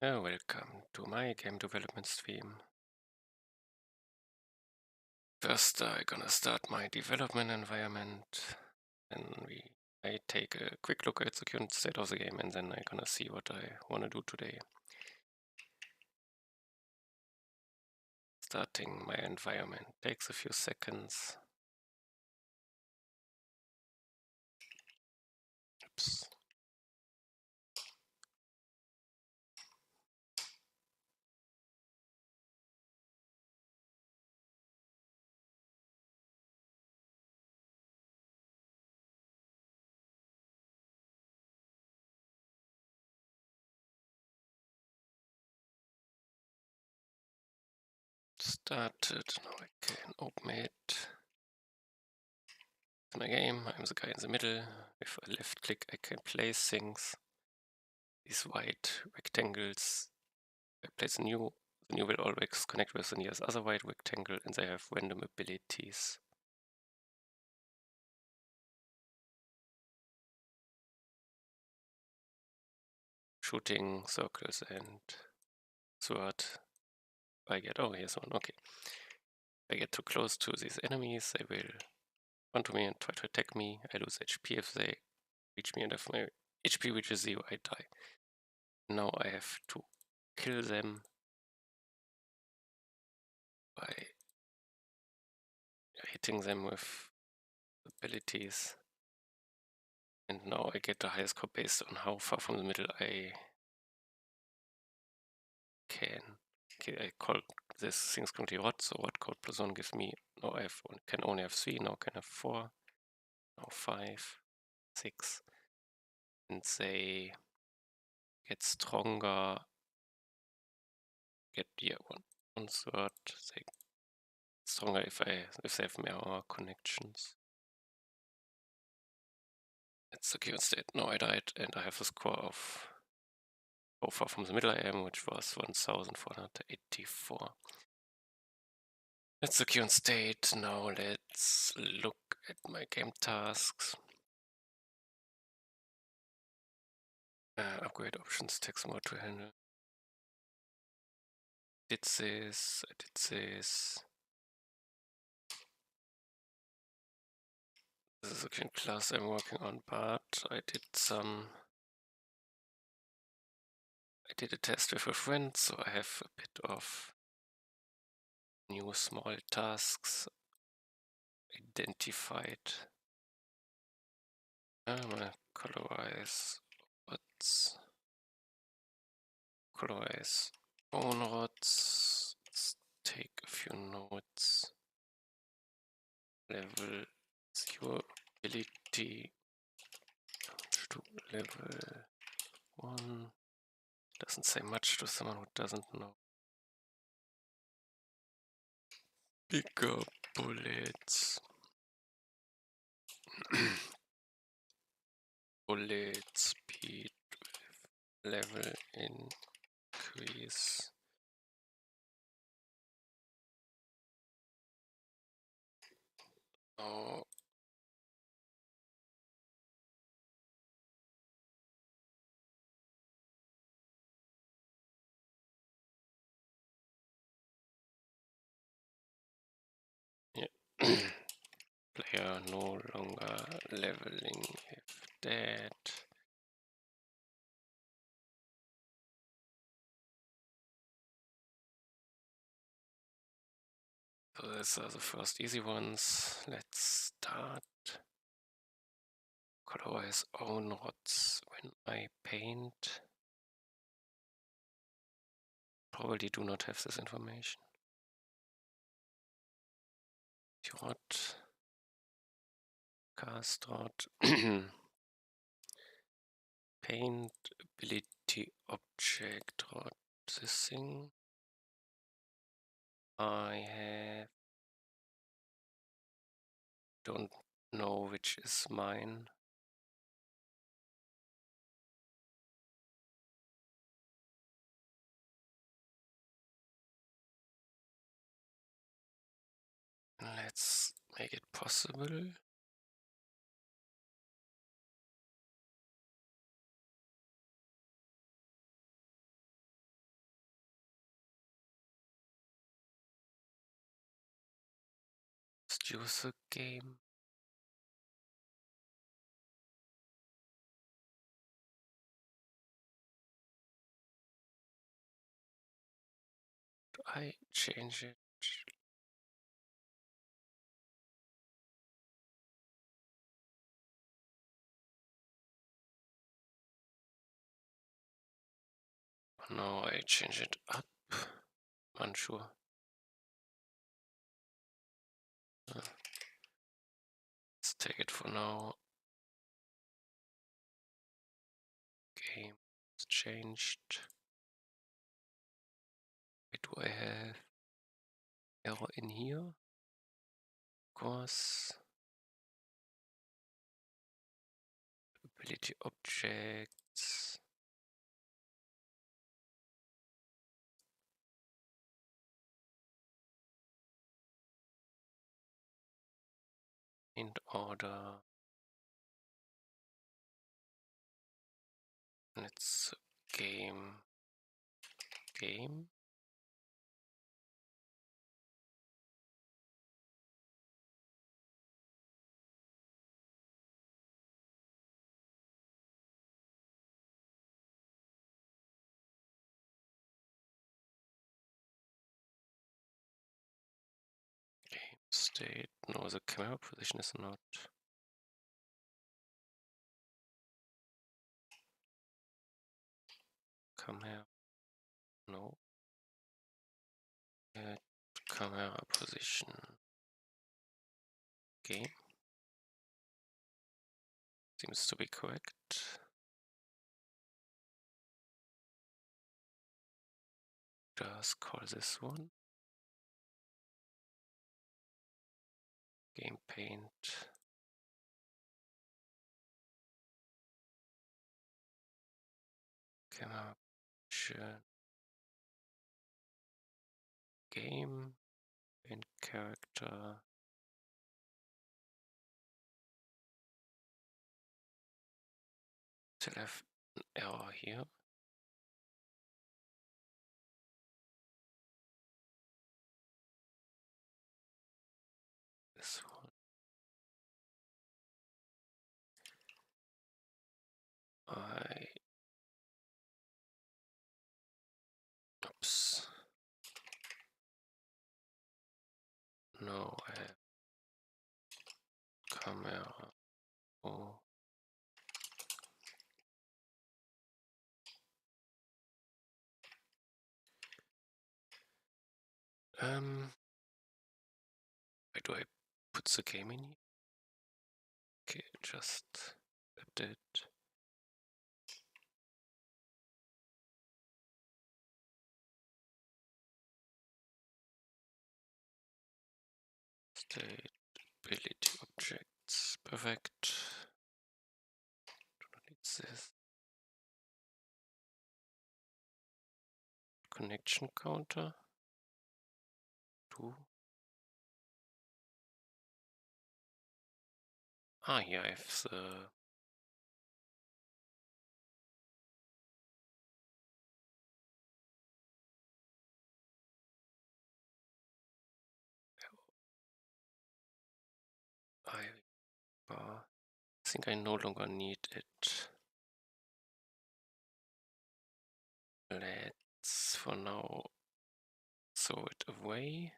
Welcome to my game development stream. First, I'm gonna start my development environment, and I take a quick look at the current state of the game, and then I'm gonna see what I want to do today. Starting my environment takes a few seconds. Oops. Started, now I can open it. In my game, I'm the guy in the middle. If I left click, I can place things. These white rectangles, I place the new will always connect with the nearest other white rectangle, and they have random abilities. Shooting circles and sword. I get, oh, here's one, okay. If I get too close to these enemies, they will run to me and try to attack me. I lose HP if they reach me, and if my HP reaches 0, I die. Now I have to kill them by hitting them with abilities. And now I get the highest score based on how far from the middle I can. Okay, I call this things currently rot, so rot code plus 1 gives me, now I can only have 3, now can have 4, now 5, 6, and they get stronger, get here one third, they get stronger if they have mirror connections. That's the current state. Now I died and I have a score of how far from the middle I am, which was 1484. That's the current state. Now let's look at my game tasks. Upgrade options, text mode to handle. Did this, I did this. This is a current class I'm working on, but I did a test with a friend, so I have a bit of new small tasks identified. I'm gonna colorize rods. Colorize bone rods. Let's take a few notes. Level 0 ability to level 1. Doesn't say much to someone who doesn't know. Bigger bullets. Bullet speed level increase. Oh. Yeah. Player no longer leveling if dead. So these are the first easy ones. Let's start. Colorize own rods when I paint. Probably do not have this information. Rod. Cast rod. Paint ability object rod. This thing. I don't know which is mine. Let's make it possible. Let's choose a game. Do I change it? No, I change it up. Unsure. Let's take it for now. Game is changed. Wait, do I have error in here? Of course. Ability objects. In order. And it's game. Game. Game state. No, the camera position is not. Come here. No. Camera position. Game. Seems to be correct. Just call this one. Game paint. Camera position. Game and character. Still have an error here. This one. Oops. No, I have camera. Oh. Where do I put the game in here? Okay, just update. State ability objects. Perfect. Do not need this. Connection counter. 2. Here I have the bar. I think I no longer need it. Let's for now throw it away.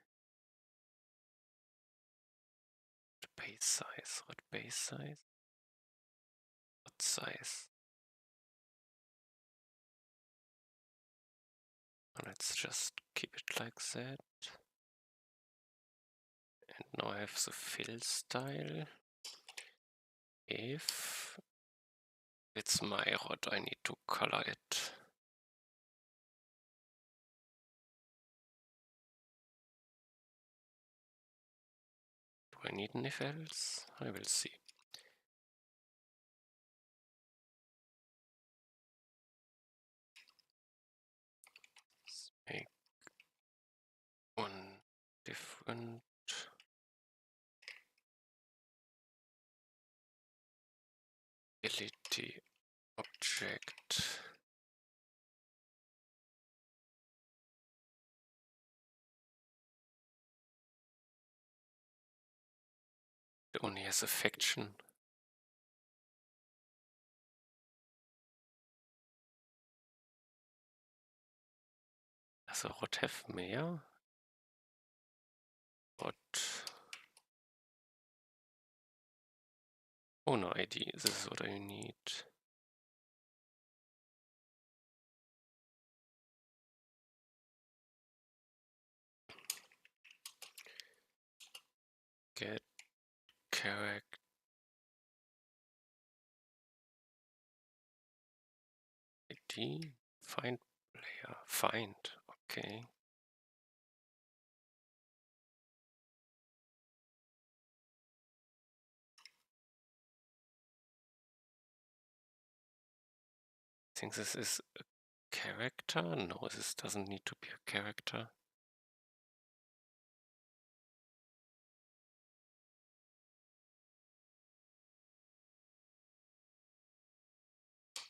The base size. What base size? What size? Let's just keep it like that. And now I have the fill style. If it's my rod, I need to color it. Do I need an if else? I will see. Let's make one different. Ability object. only has a faction. Does Rot have mehr? Rot. Owner ID, this is what I need. Get character. ID. Find player. Find. Okay. I think this is a character. No, this doesn't need to be a character.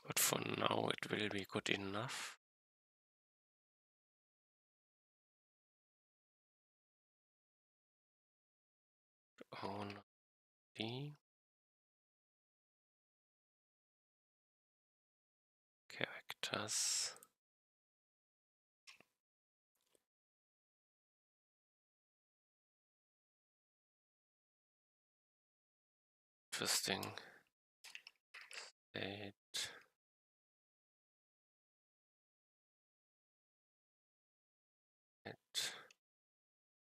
But for now it will be good enough. Owner ID. Characters. Interesting. State.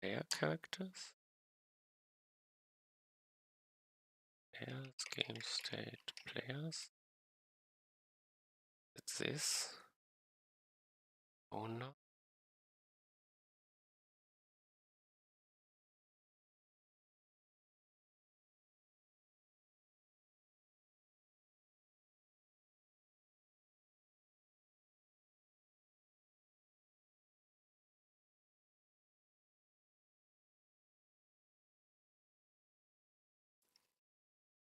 Player characters. Players, game state, players. It's this. Owner.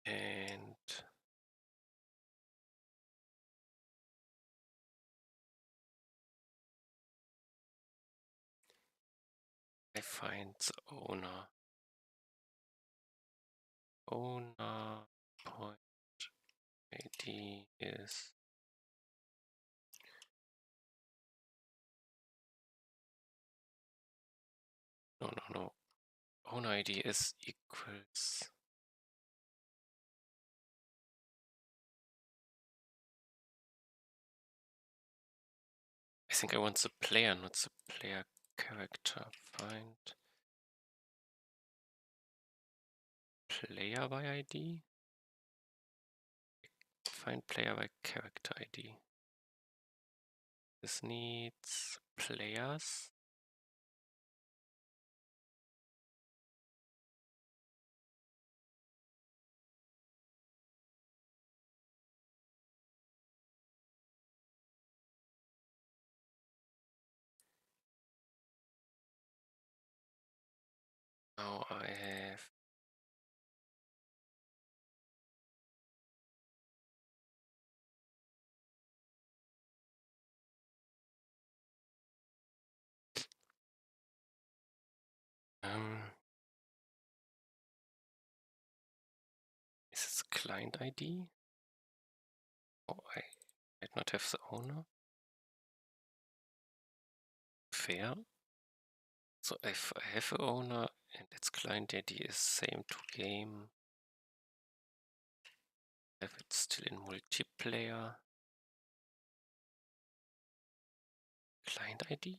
And I find the owner. Owner point ID is no. Owner ID is equals. I think I want the player, not the player character. Find player by ID. Find player by character ID. This needs players. Now I have is this client ID? Oh, I did not have the owner. Fair. So if I have an owner and its client ID is same to game, have it still in multiplayer. Client ID?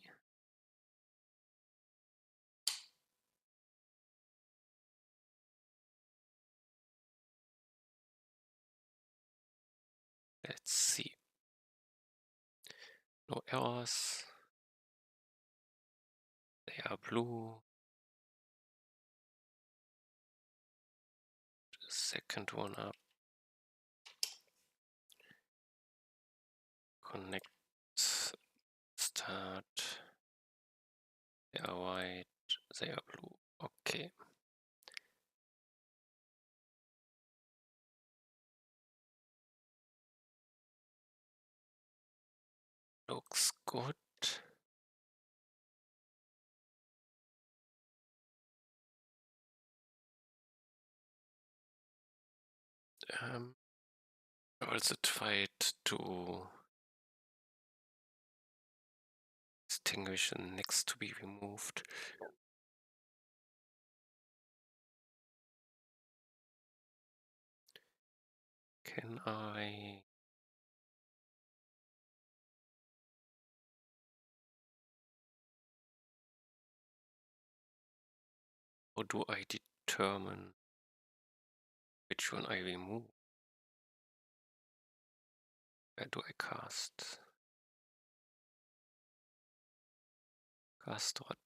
Let's see. No errors. They are blue. Second one up. Connect. Start. They are white. They are blue. Okay. Looks good. I also tried to distinguish the next to be removed. Can I? How do I determine which one I remove? Where do I cast? Cast what?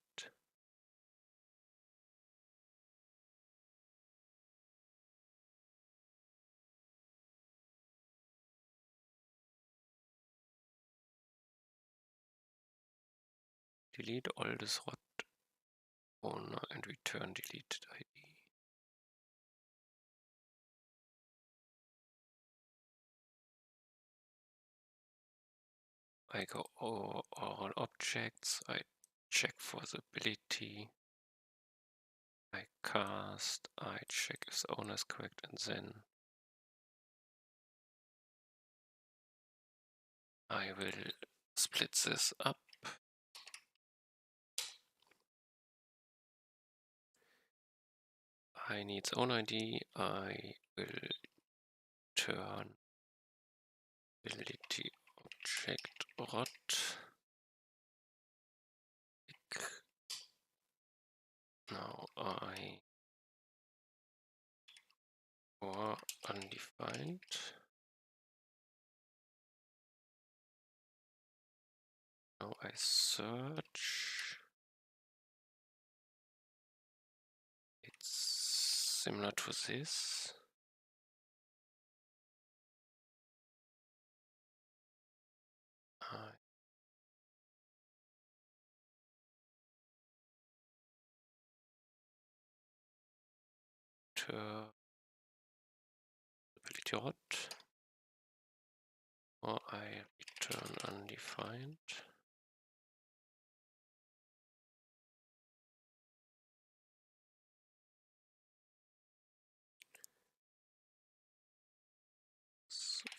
Delete all this rot owner and return deleted ID. I go over all objects, I check for the ability, I cast, I check if the owner is correct, and then I will split this up. I need the owner ID, I will turn ability object rot. Now I or undefined. Now I search. It's similar to this. I turn ability rot, or I return undefined.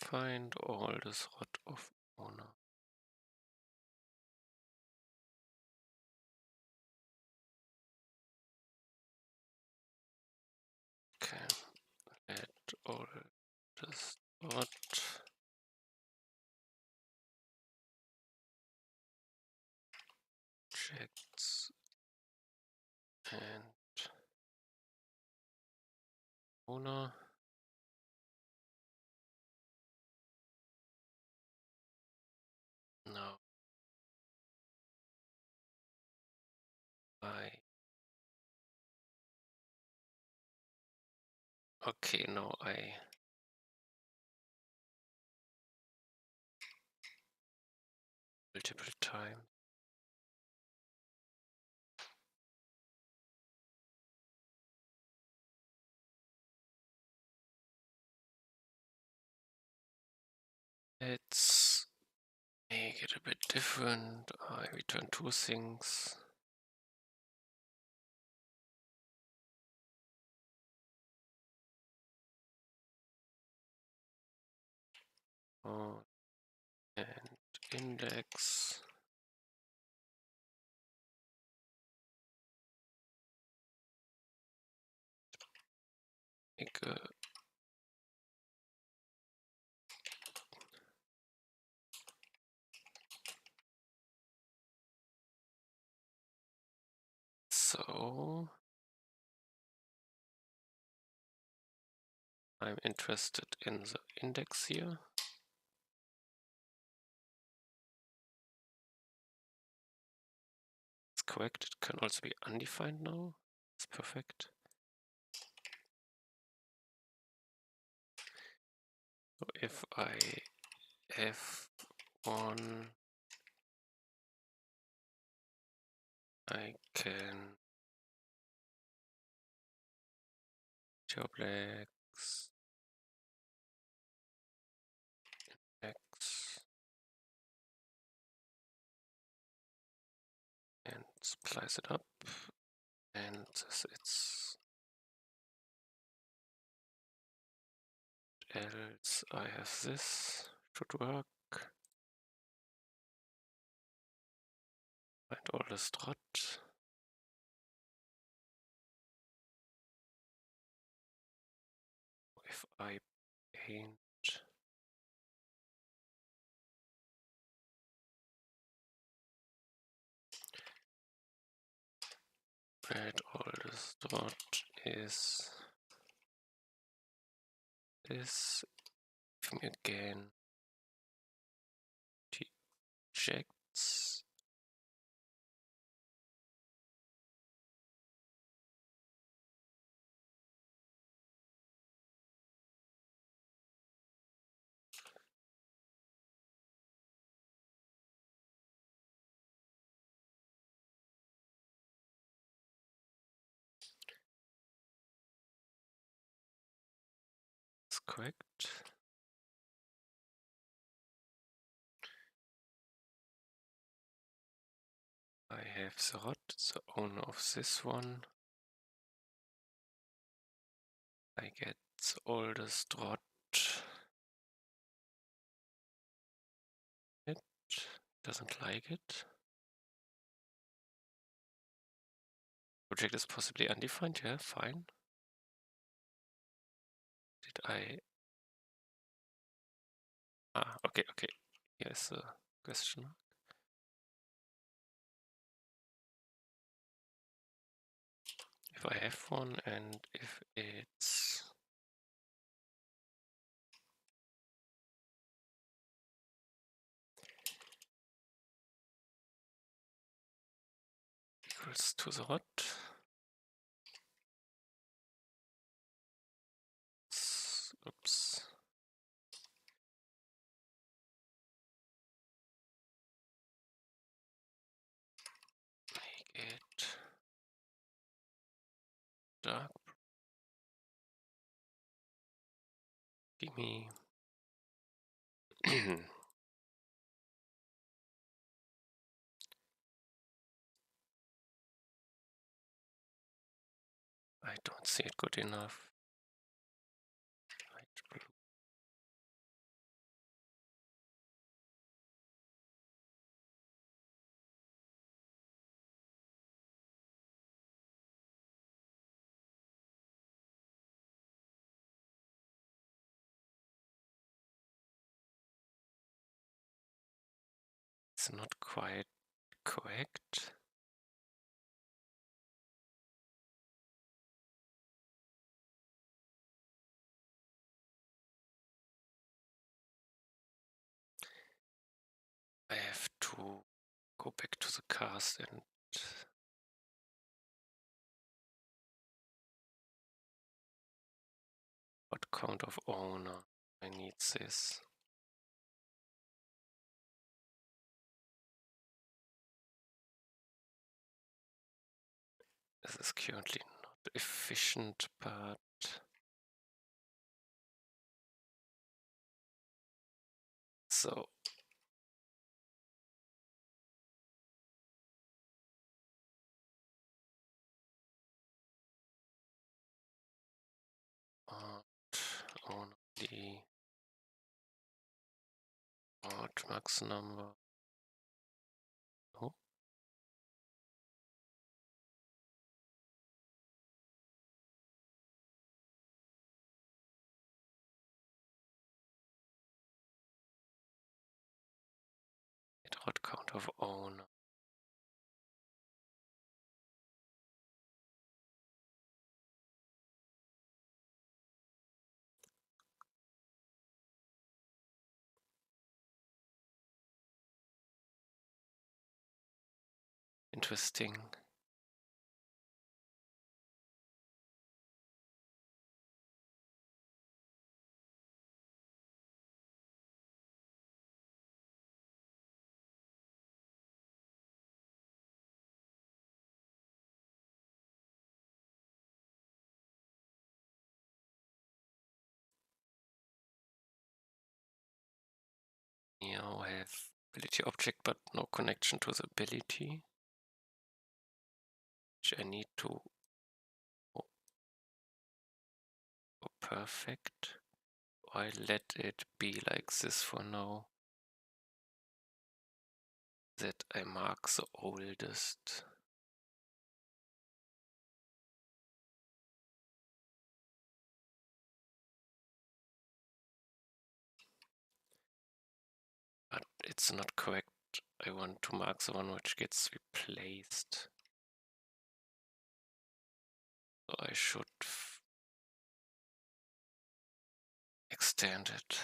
Find all this rot of owner. Okay, let all this rot. Objects and owner. Now I okay, now I multiple times. Let's make it a bit different. I return two things. And index. Make a so I'm interested in the index here. It's correct. It can also be undefined now. It's perfect. So if I F1, I can joblex X and splice it up, and it's else I have this, should work. Find all the strut. If I paint red, all the strut is this. Give me again dejects. That's correct. I have the rod, the owner of this one. I get the oldest rod. It doesn't like it. Project is possibly undefined, yeah, fine. Did I... Ah, okay. Here's a question mark. If I have one and if it's... equals to the rod. Oops. Make it dark. Give me... I don't see it good enough. Light blue. It's not quite correct. I have to go back to the cast and what count of owner? I need this. This is currently not efficient, but so on the max number. Oh. Hot count of owner. Interesting. Now I have ability object but no connection to the ability, which I need to go perfect. I let it be like this for now. That I mark the oldest. But it's not correct. I want to mark the one which gets replaced. So I should extend it.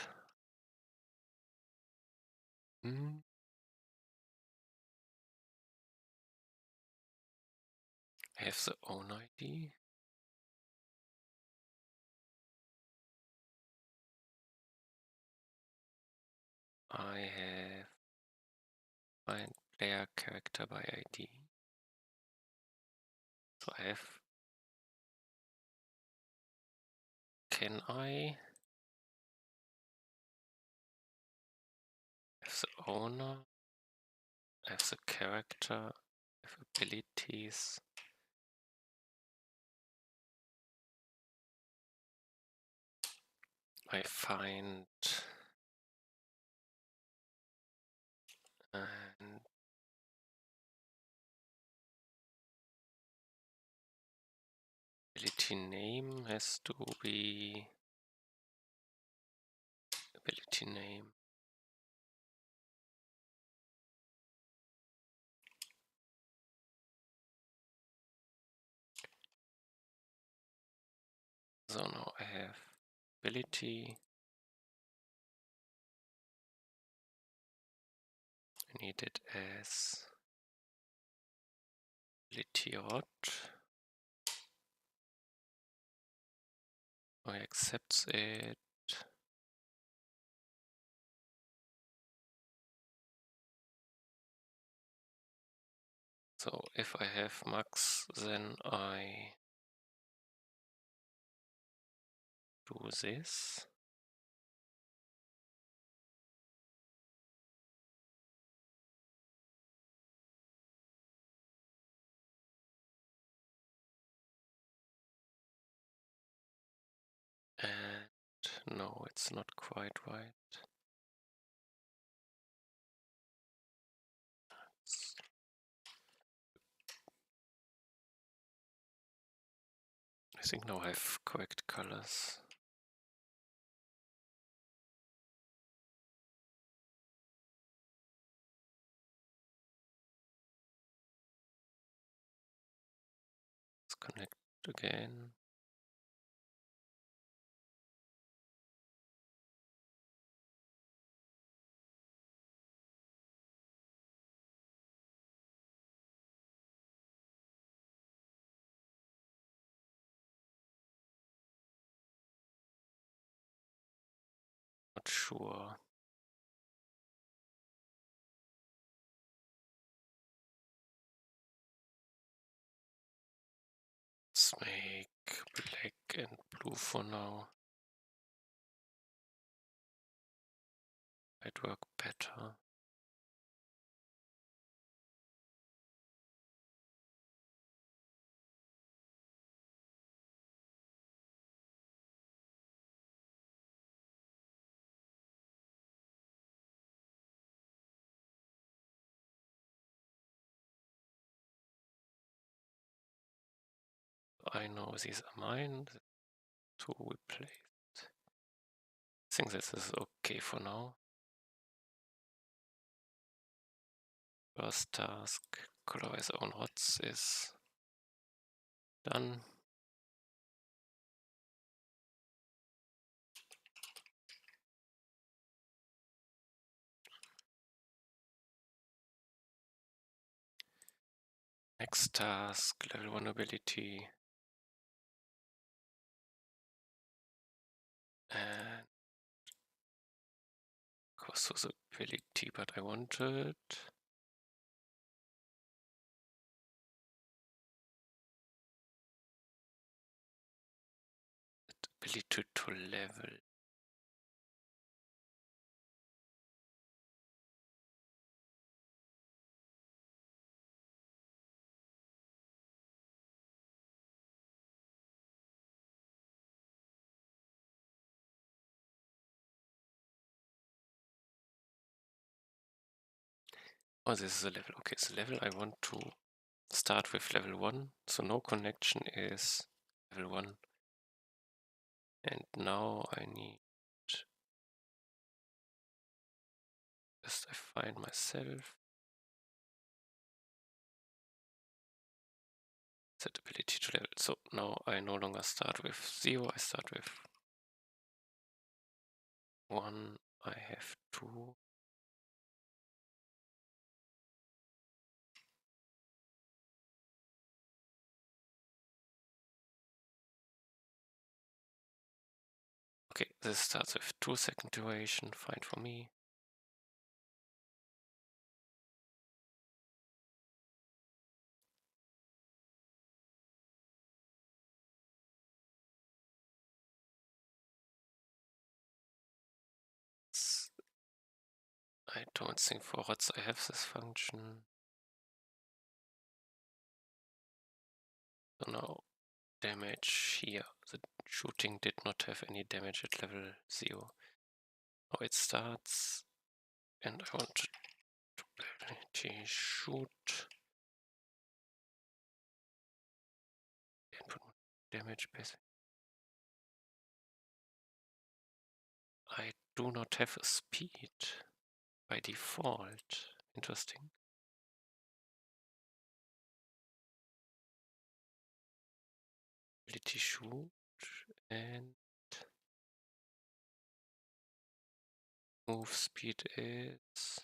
I have the own ID. I have find player character by ID. So I have. Can I have the owner? I have the character. I have abilities. I find and ability name has to be ability name. So now I have ability. I need it as ability odd. I accepts it. So if I have max, then I do this. And no, it's not quite right. I think now I have correct colors. Let's connect again. Not sure. Let's make black and blue for now. Might work better. I know these are mine. To replace. I think this is okay for now. First task, colorize own hots is done. Next task, level 1 ability. And cost was ability, but I wanted ability to level. Oh, this is a level. Okay, so level I want to start with level 1. So no connection is level 1. And now I need just I find myself. Set ability to level. So now I no longer start with 0, I start with 1. I have 2. Okay, this starts with 2-second duration, fine for me. I don't think for rods I have this function. So now damage here. The shooting did not have any damage at level 0. Now it starts and I want to ability shoot. Input damage basic. I do not have a speed by default. Interesting. Ability shoot and move speed is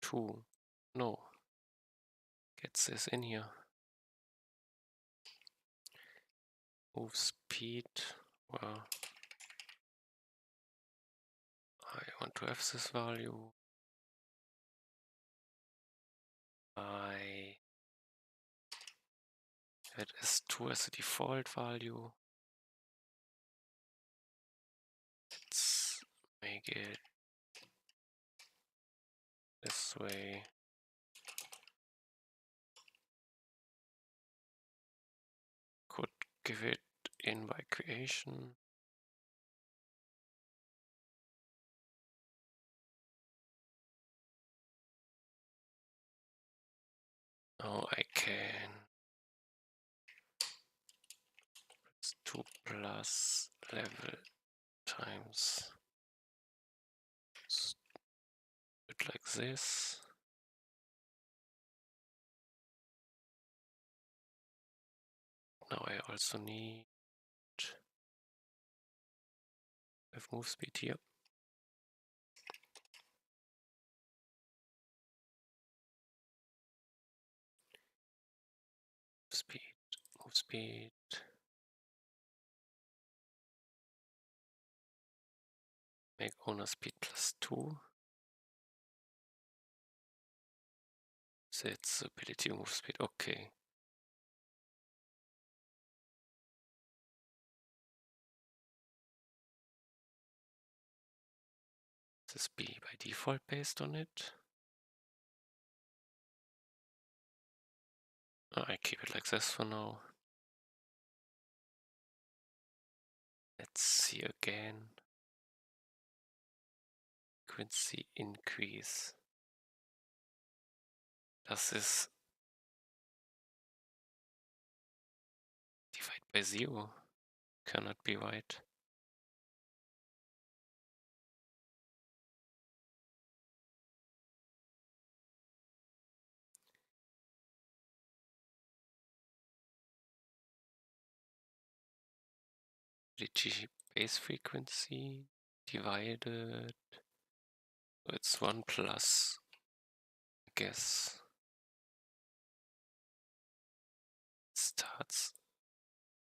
2. No. Gets this in here. Move speed. Well, I want to have this value. I had S2 as a default value. Let's make it this way. Could give it in by creation. Now I can. It's 2 plus level times. Do it like this. Now I also need have move speed here. Speed, move speed. Make owner speed plus 2. That's ability move speed. Okay. This be by default based on it. I keep it like this for now. Let's see again. Frequency increase. Does this divide by 0? Cannot be right. Ability base frequency divided. It's 1 plus, I guess. It starts.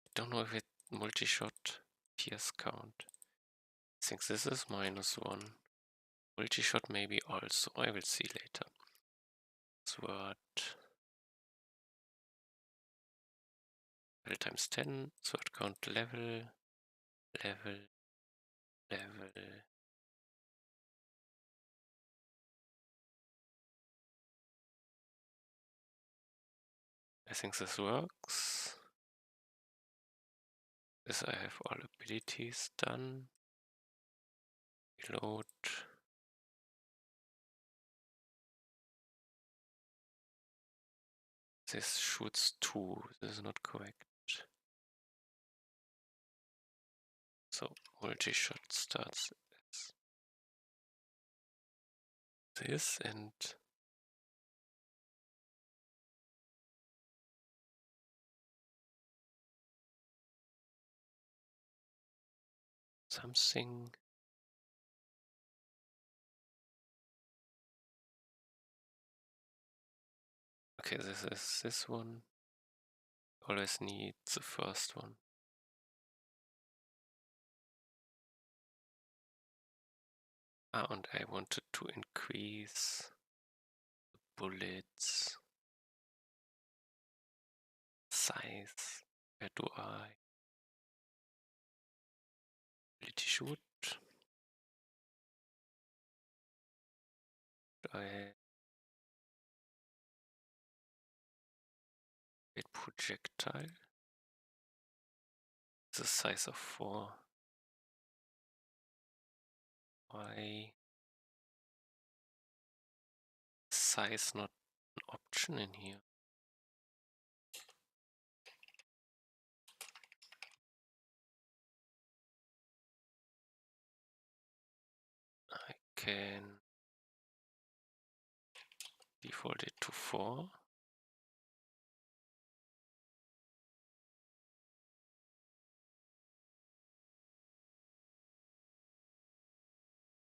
I don't know if it multi-shot PS count. I think this is -1. Multi-shot maybe also. I will see later. Sword. Level times 10. Sword count level. Level. I think this works. This I have all abilities done. Reload. This shoots 2. This is not correct. So multi-shot starts as this and something. Okay, this is this one. Always need the first one. And I wanted to increase the bullets size. Where do I? Ability shoot. I hit projectile. The size of 4. Why size not an option in here? I can default it to 4.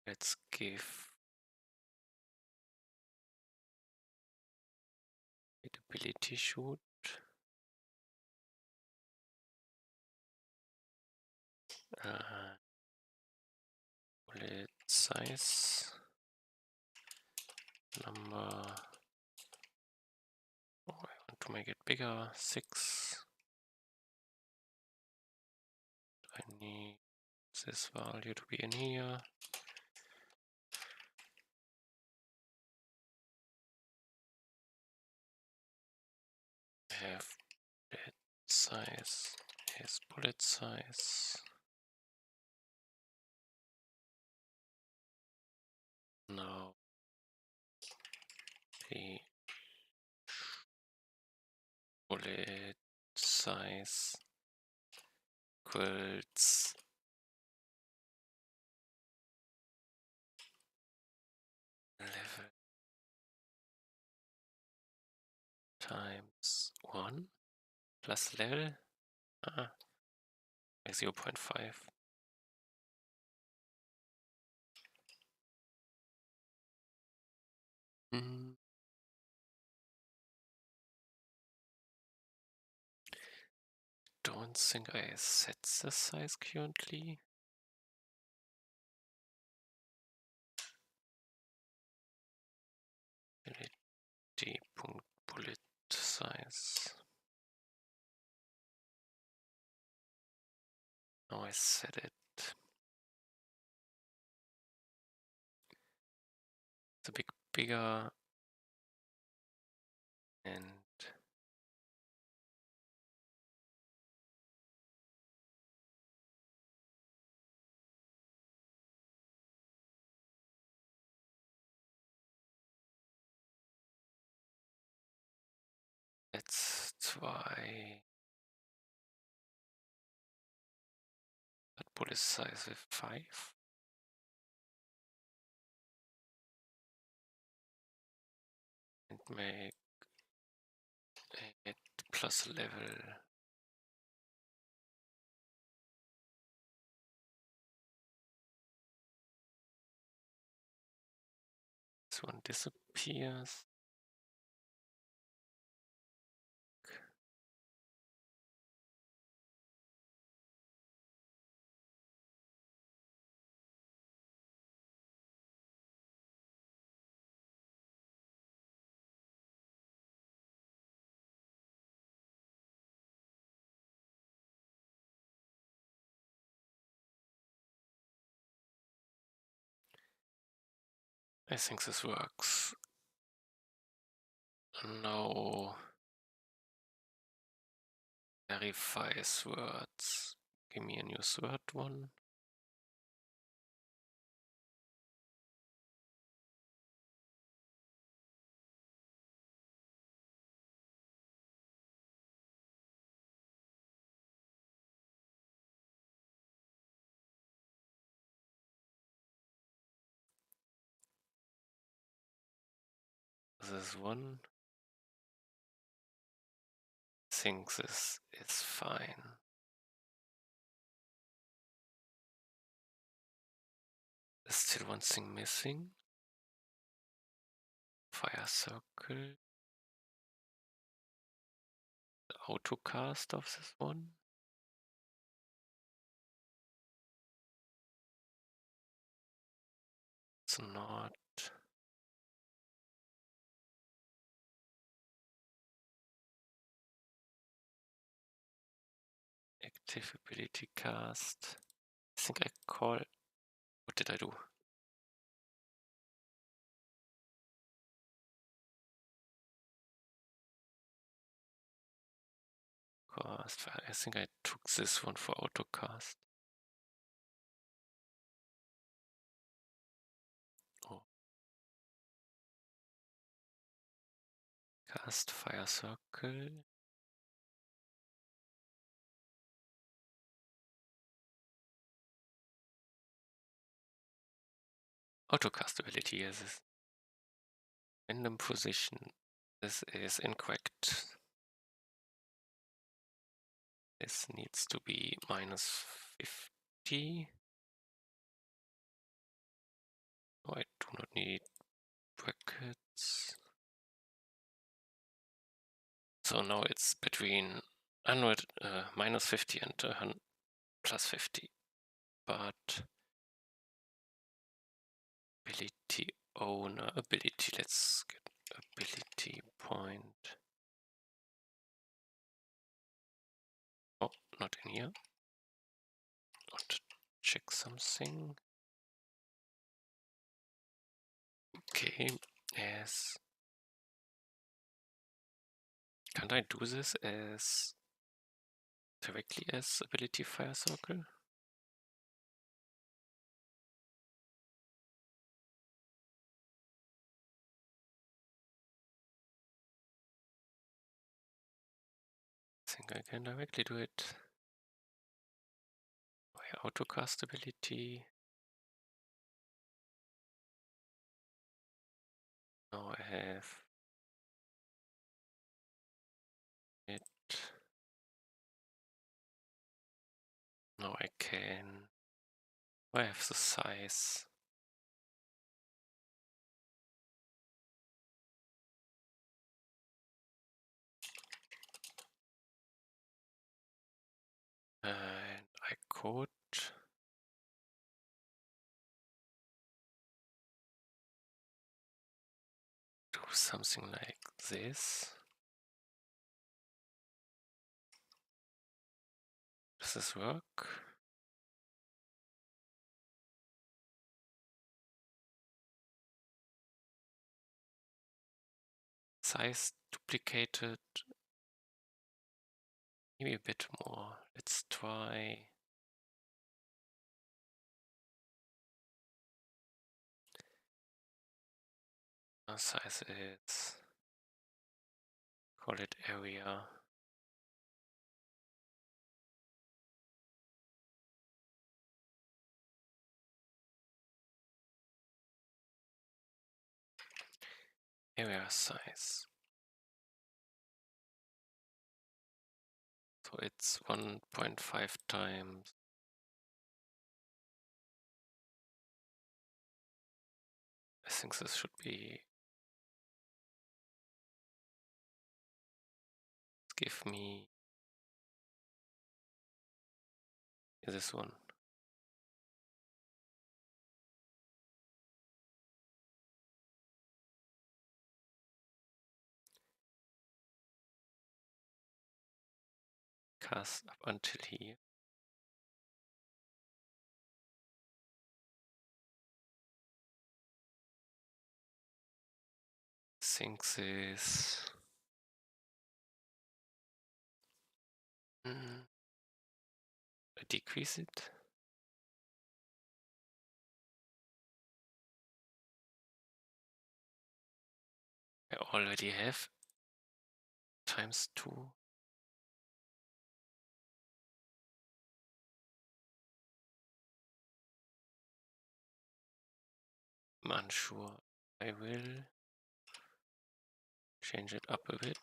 Let's give it ability shoot. Bullet size number. Oh, I want to make it bigger. 6. I need this value to be in here. I have bullet size is bullet size. Now the bullet size equals level times 1 plus level 0.5. Don't think I set the size currently. Bullet size. Now I set it. It's a bit bigger and let's try that bullet size with 5. And make it plus level. This one disappears. I think this works. Now verify swords. Give me a new sword one. this one. I think this is fine. There's still one thing missing. Fire circle. The autocast of this one. It's not. Active ability cast. I think I call. What did I do? Cast. I think I took this one for autocast. Oh. Cast fire circle. Autocast ability, yes. Is random position. This is incorrect. This needs to be minus 50. Oh, I do not need brackets. So now it's between 100, minus 50 and plus 50. But ability owner, ability, let's get ability point. Oh, not in here. Want to check something. Okay, as can't I do this as directly as ability fire circle? I think I can directly do it by autocast ability. Now I have it. Now I can. I have the size. And I could do something like this. Does this work? Size duplicated. Maybe a bit more. Let's try. Size is. Call it area. Area size. So it's 1.5 times. I think this should be. Give me this one. Cast up until here. Think this. Decrease it. I already have times 2. I'm unsure. I will change it up a bit.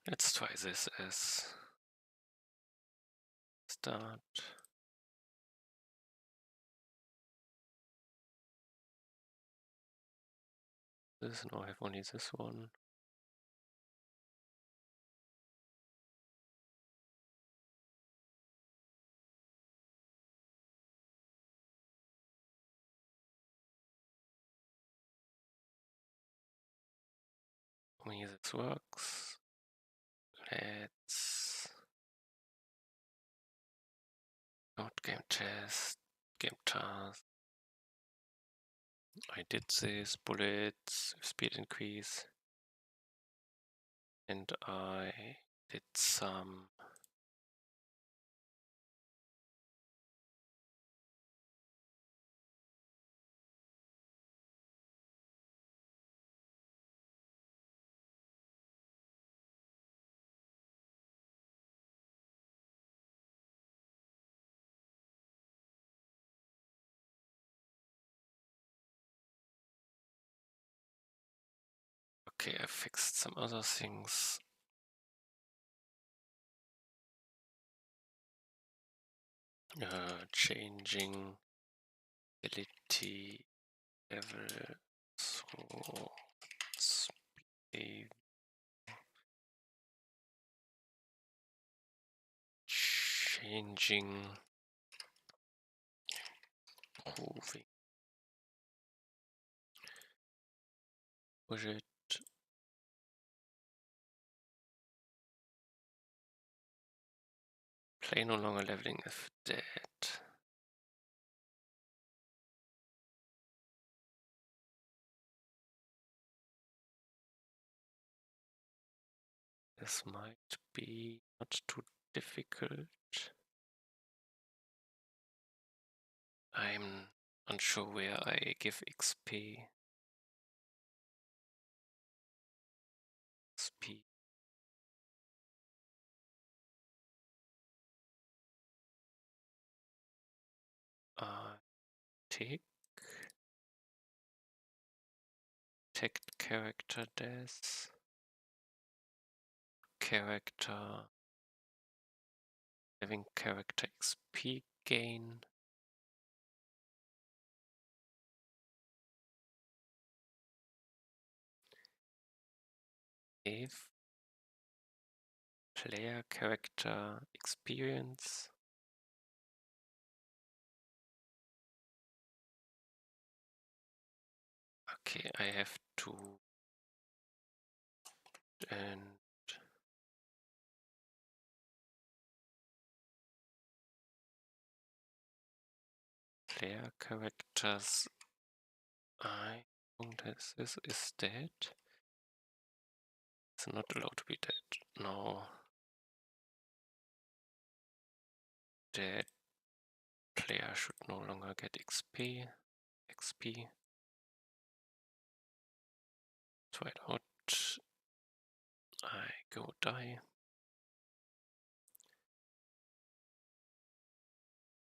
Let's try this as start. This, no, I have only this one. Only this works. Let's not game test, game task. I did this, bullets, speed increase, and I did some okay, I fixed some other things. Changing ability level through speed. Changing, moving. Push it. Play no longer leveling if dead. This might be not too difficult. I'm unsure where I give XP. Speed. Tick. Detect character death. Character. Living character XP gain. If player character experience. Okay, I have to and player characters. I don't have this is dead. It's not allowed to be dead. No. Dead player should no longer get XP. Try it out. I go die.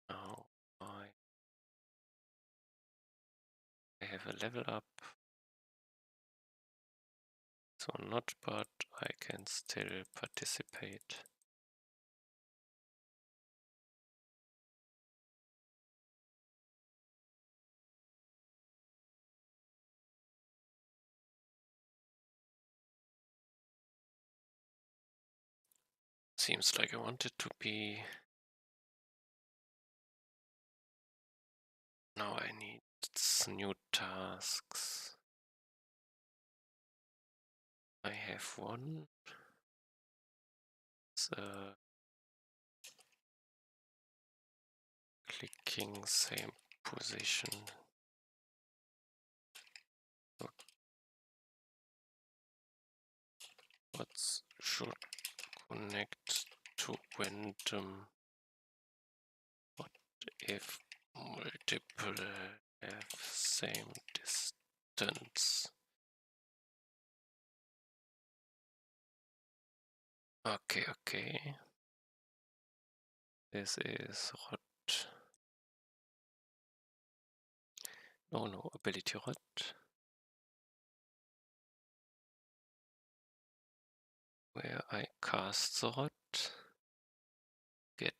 Now I have a level up. So not, but I can still participate. Seems like I want it to be. Now I need new tasks. I have one. The clicking same position. What should connect to random? What if multiple have same distance? Okay. This is rot. No, ability rot. Where I cast the rot. Get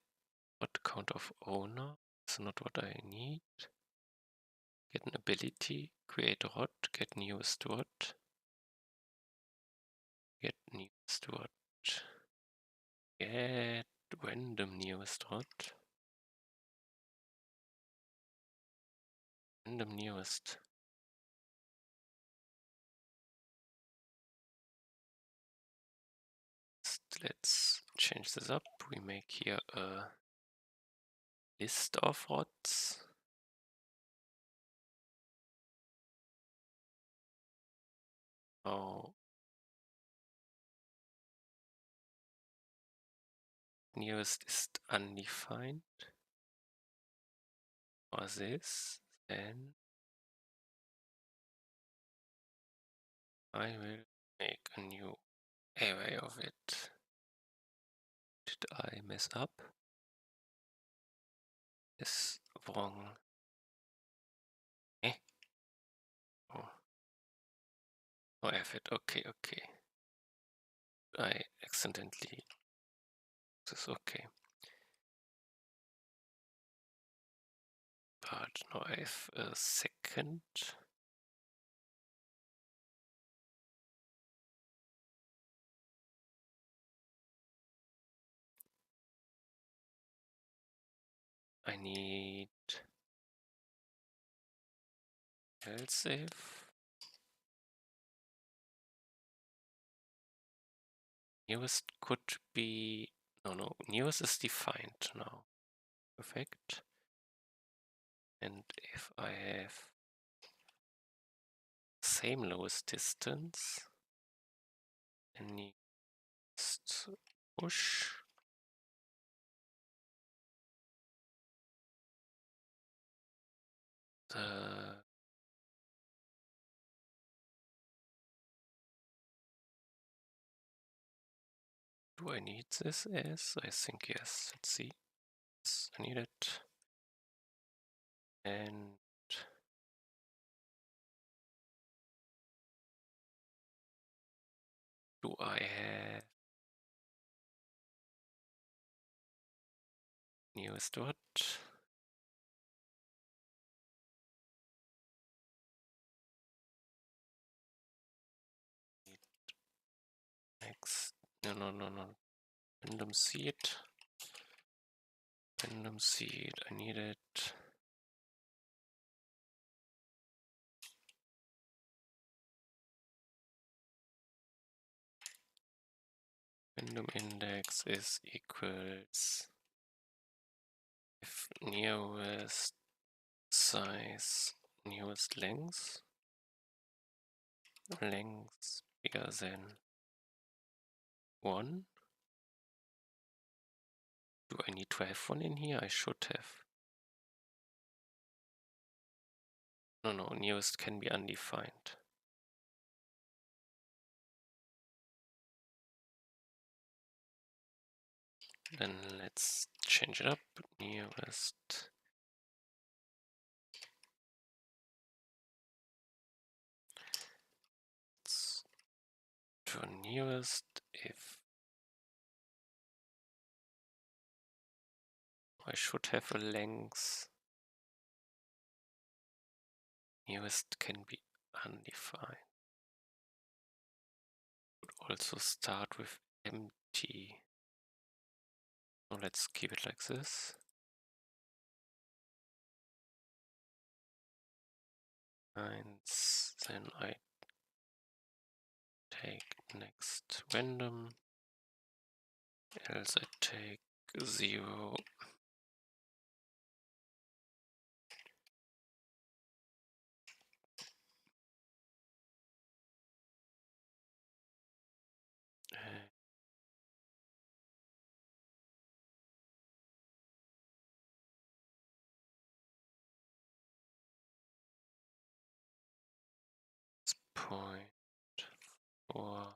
rot count of owner. That's not what I need. Get an ability. Create a rot. Get newest rot. Get newest rot. Get random newest rot. Random newest. Let's change this up. We make here a list of rots. Oh, newest is undefined. For this, then I will make a new array of it. Did I mess up? Is wrong. Eh? Oh. Oh, F it. Okay. I accidentally. This is okay. But now I have a second. I need else if newest could be no, newest is defined now. Perfect. And if I have same lowest distance and next push, the do I need this as? I think yes. Let's see. Yes, I need it. And do I have newest dot? Next. No. Random seed. Random seed. I need it. Random index is equals if newest size newest length bigger than 1. Do I need to have one in here? I should have. No, newest can be undefined. Then let's change it up. Newest. Let's do newest if I should have a length. Newest can be undefined. Could also start with empty. So let's keep it like this. And then I take next random, else I take 0. Point 4.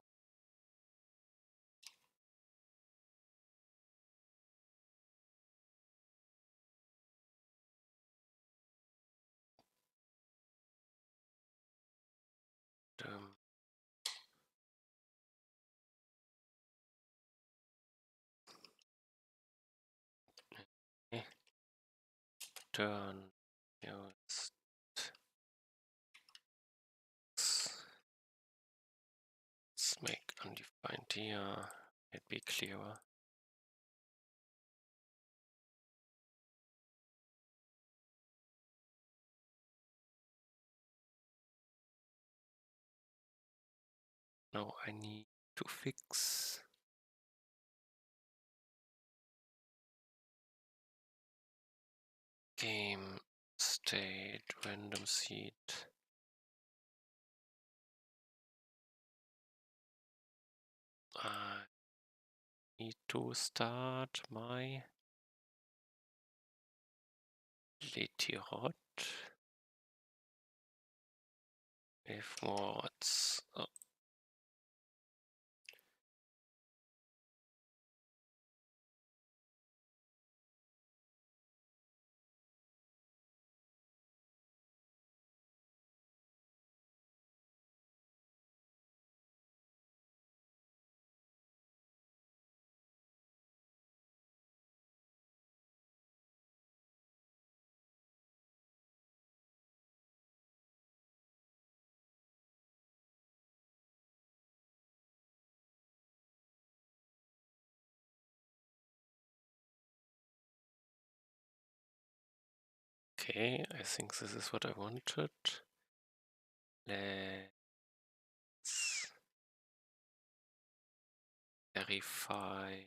turn use let's make undefined here. It'd be clearer. Now I need to fix game state random seed. I need to start my Letirot with mods. Oh. Okay, I think this is what I wanted. Let's verify.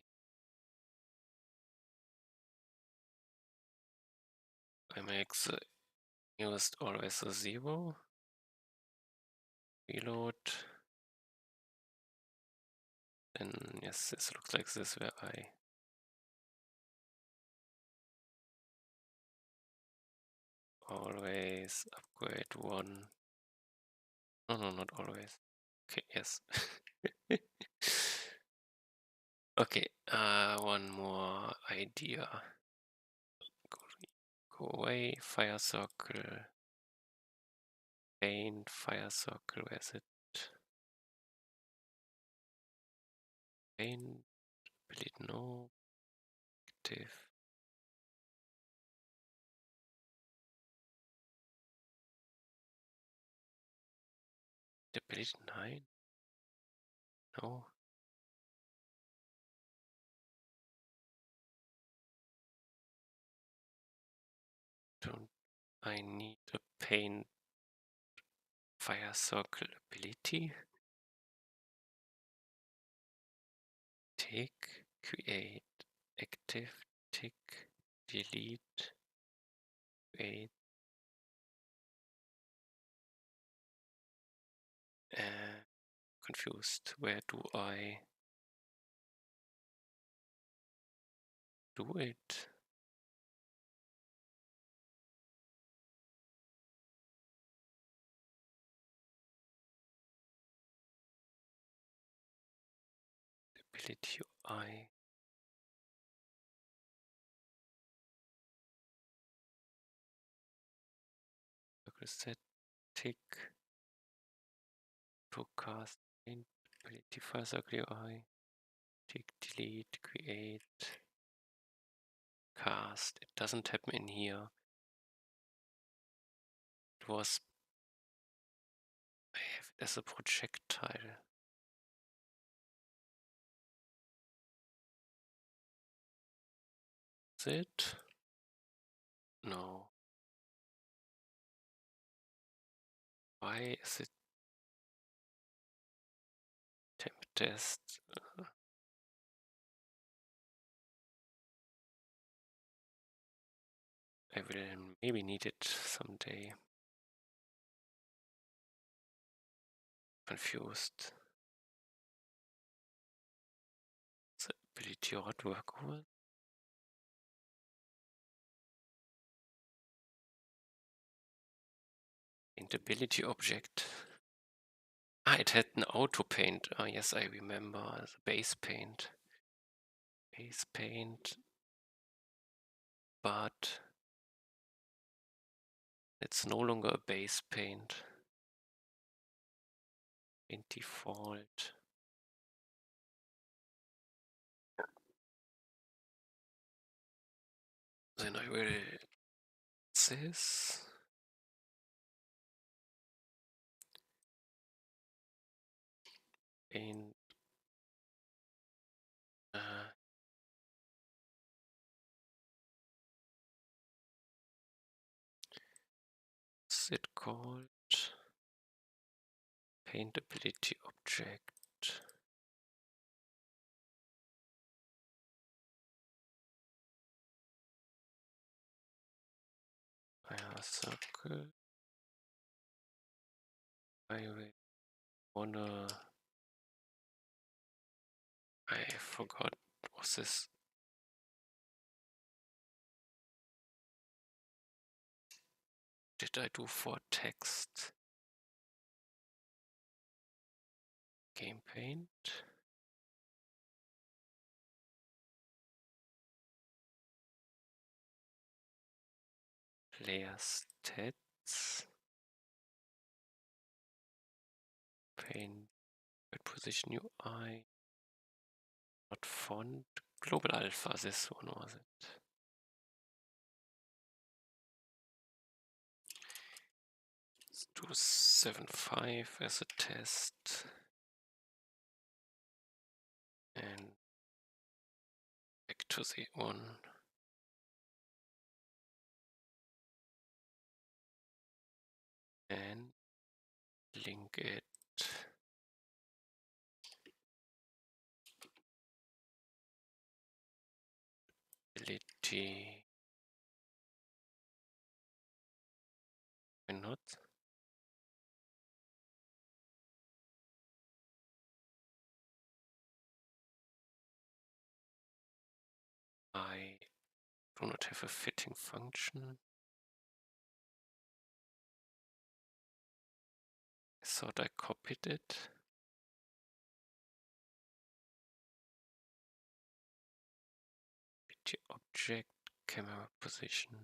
I make the newest always a 0. Reload. Then yes, this looks like this where I always upgrade 1. No, not always. Okay, yes. Okay, one more idea. Go away, fire circle. Paint, fire circle, where is it? Paint, delete no, active. Delete 9? No. Don't I need a paint fire circle ability? Tick, create, active, tick, delete, create. Confused. Where do I do it? Ability UI. Circle set, tick, to cast, paint, ability fire circle UI. Tick, delete, create, cast. It doesn't happen in here. It was. I have it as a projectile. Is it? No. Why is it temp test? I will maybe need it someday. Confused. The ability not work over. And ability object. It had an auto paint. Yes, I remember the base paint. Base paint. But it's no longer a base paint. in default. Then I will this. And what's it called? Paintability object. Circle. I will wanna. I forgot. What's this? Did I do for text? Game paint. Layer stats. Paint. Position UI. Not font. Global Alpha. This one was it. Let's do 7.5 as a test. And back to the one. And link it. Ability. Why not? I do not have a fitting function. I thought I copied it. Object, camera position.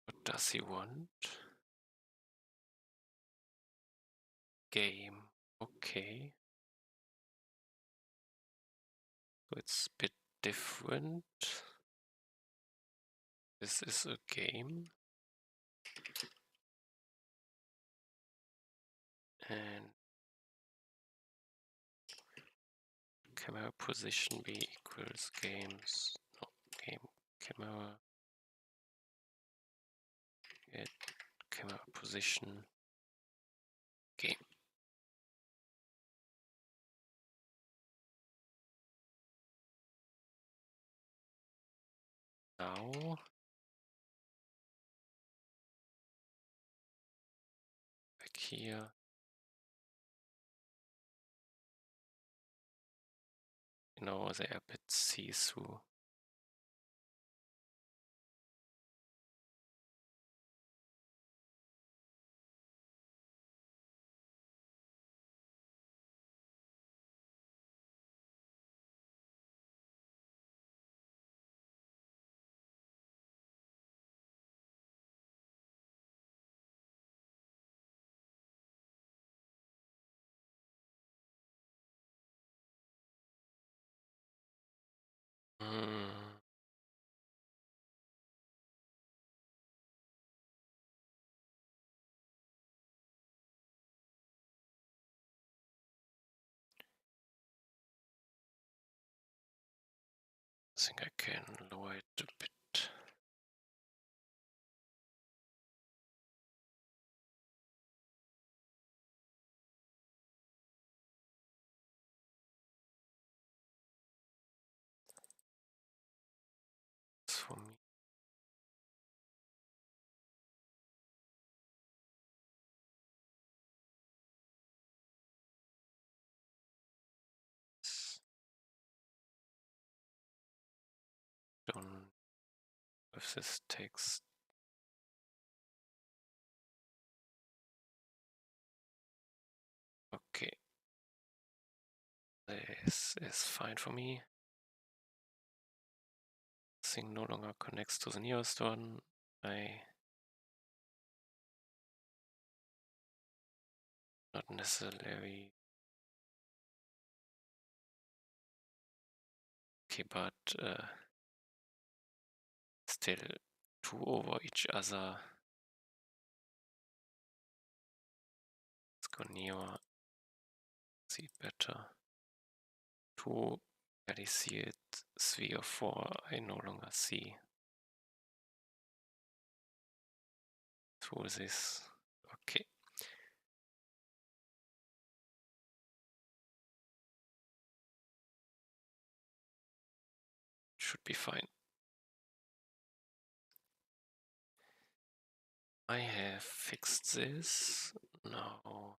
What does he want? Game. Okay. So it's a bit different. This is a game. And camera position b equals games. No, game camera. Get camera position game. Now back here. Now they are a bit see-through. I think I can lower it a bit. It's for me. Done with this text. Okay. This is fine for me. thing no longer connects to the nearest one. Not necessarily. Okay, but still 2 over each other. Let's go nearer. See it better. 2, barely see it. 3 or 4, I no longer see. Through this. Okay. Should be fine. I have fixed this. Now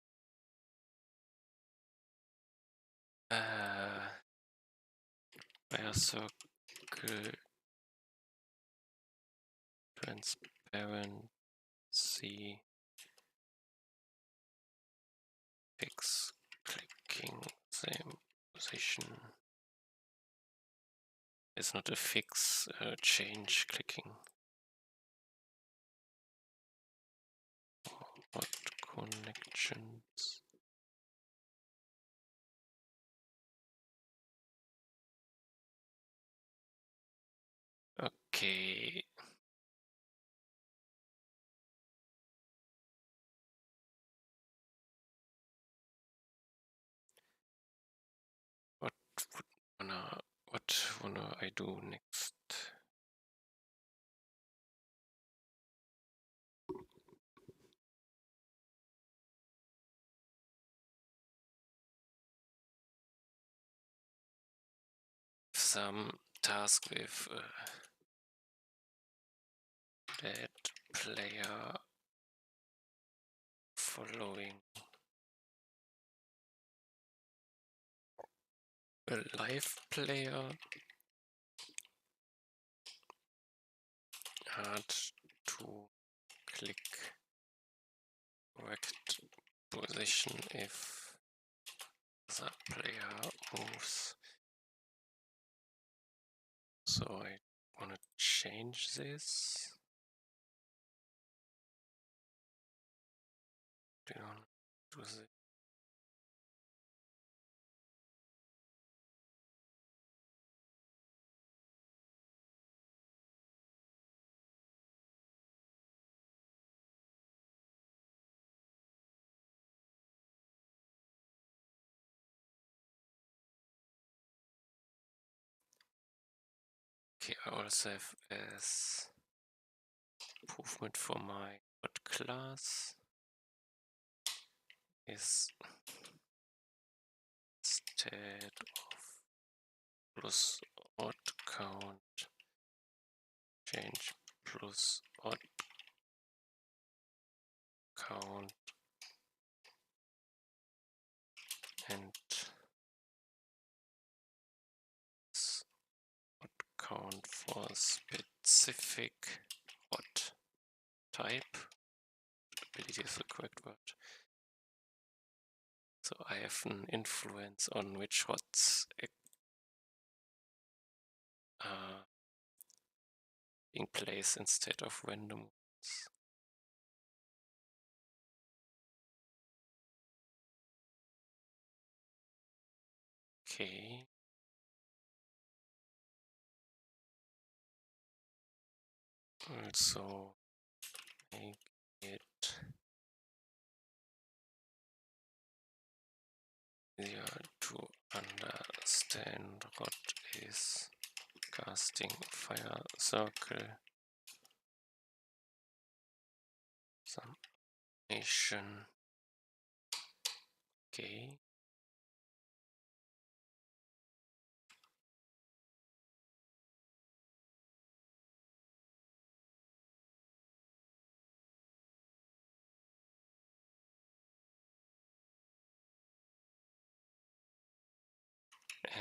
Wire circle transparency fix clicking same position. It's not a fix, change clicking. What connections? Okay. What wanna I do next? Some task with that player following a live player. Hard to click correct position if the player moves. So I want to change this. Do this. Okay, I also have as improvement for my odd class is instead of plus odd count, change plus odd count and odd count for specific odd type. Ability is the correct word. So I have an influence on which hots being placed instead of random ones. Okay. Also make it easier to understand what is casting fire circle summation. Okay.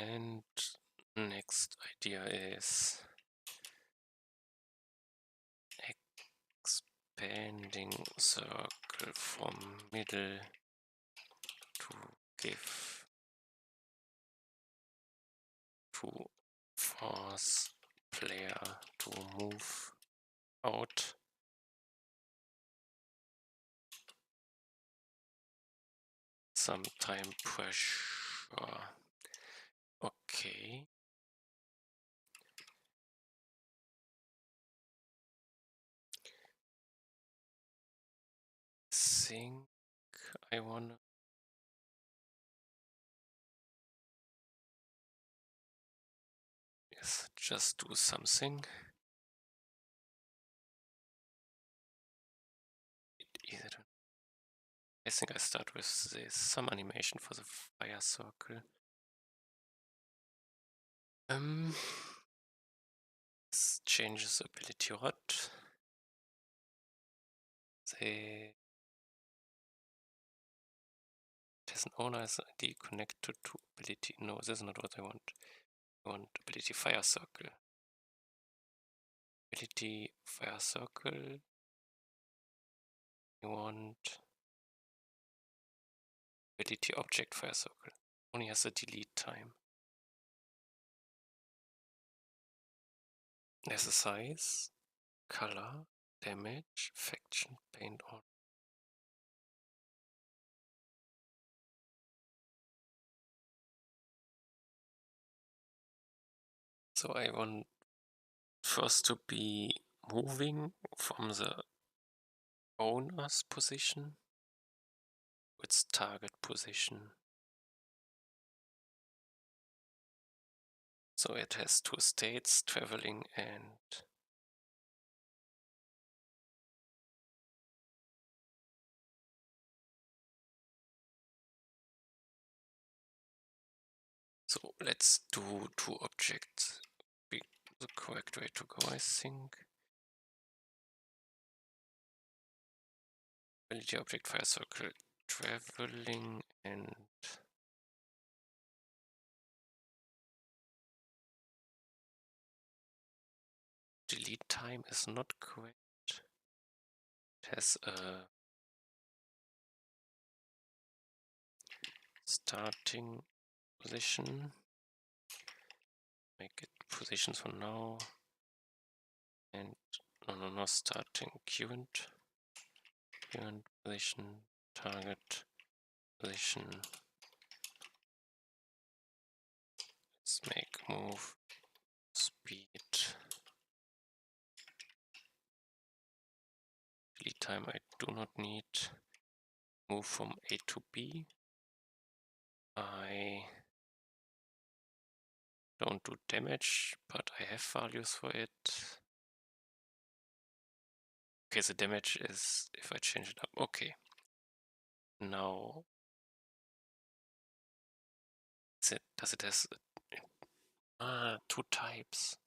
And next idea is expanding circle from middle to give to force player to move out. Some time pressure. Okay. Think I wanna. Yes, just do something. I think I start with this, some animation for the fire circle. This changes ability rod. It has an owner's ID connected to ability. No, this is not what I want. I want ability fire circle. Ability fire circle. I want ability object fire circle. Only has a delete time. There's a size, color, damage, faction, paint on. So I want first to be moving from the owner's position to its target position. So it has two states, traveling and so let's do two objects. Be the correct way to go, I think. Ability object fire circle, traveling and delete time is not correct. It has a starting position. Make it position for now. And no, starting current position, target position. Let's make move speed. Delete time I do not need. Move from A to B. I don't do damage, but I have values for it. Okay, the damage is if I change it up. Okay. Now, does it has two types?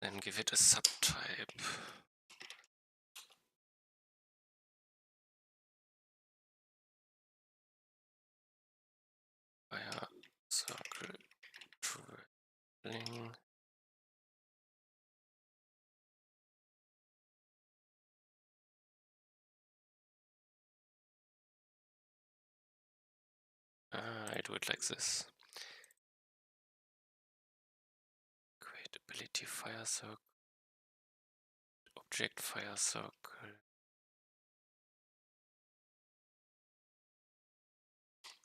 Then give it a subtype. Fire circle traveling. I do it like this. Create ability fire circle. Object fire circle.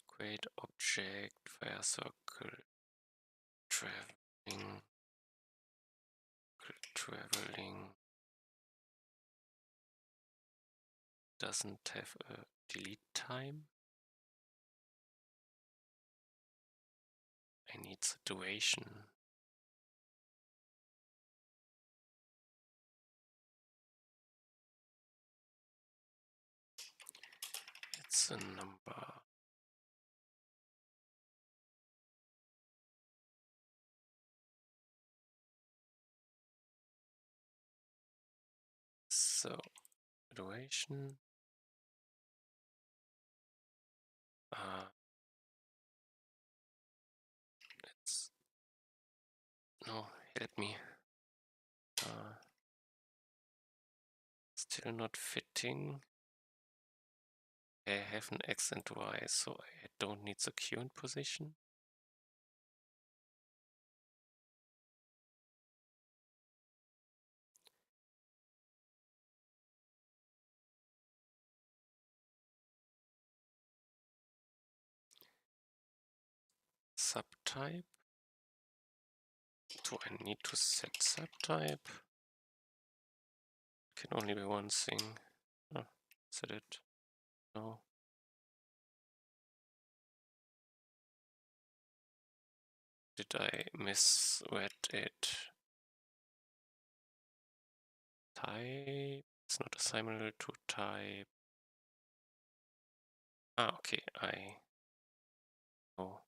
Create object fire circle. Traveling. Doesn't have a delete time. I need the duration. It's a number. So duration. Let's no help me. Still not fitting. I have an X and Y, so I don't need the current position. Subtype. Do I need to set subtype? Can only be one thing. Oh, is that it? No. Did I misread it? Type. It's not assignable to type. Ah, okay. Oh.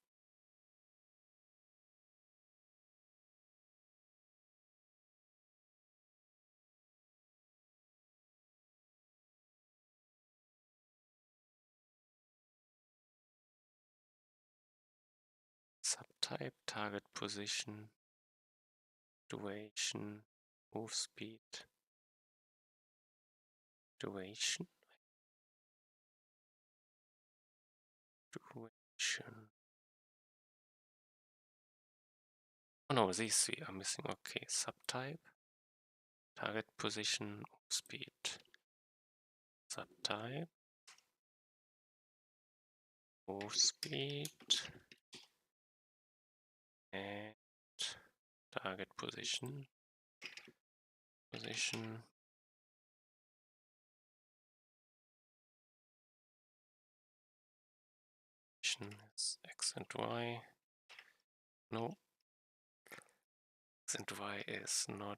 Subtype, target position, duration, move speed, duration, duration. Oh no, these three are missing. Okay, subtype, target position, move speed, subtype, move speed, and target position, position. Is X and Y. No. X and Y is not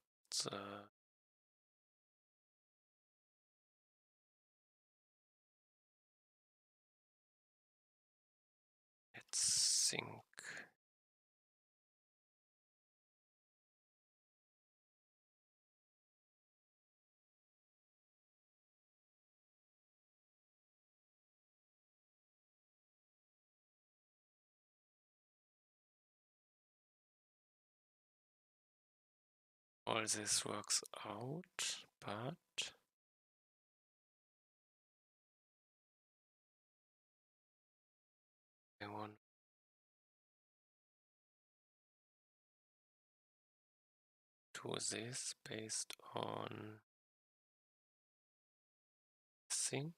let's think. All this works out, but I want to do this based on thing.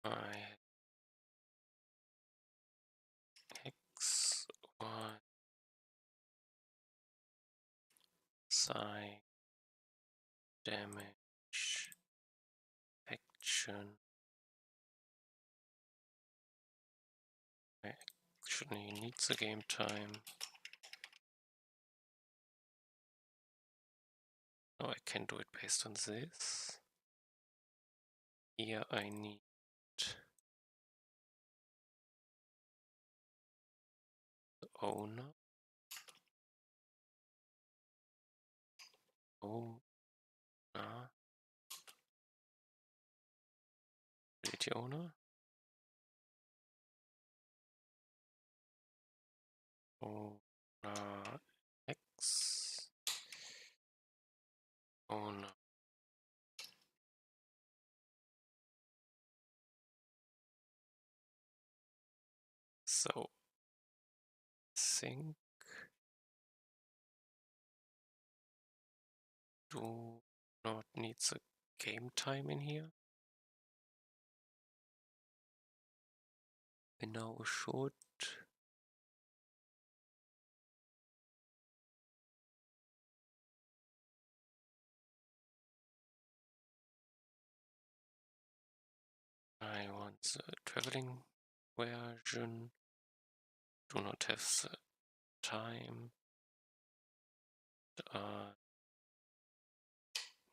I X, Y, psi, damage, action. I actually need the game time. No, I can do it based on this. Here I need the owner. Owner. Ability owner. Owner X. Owner. So think do not need the game time in here. We now should I want the traveling version. Do not have the time.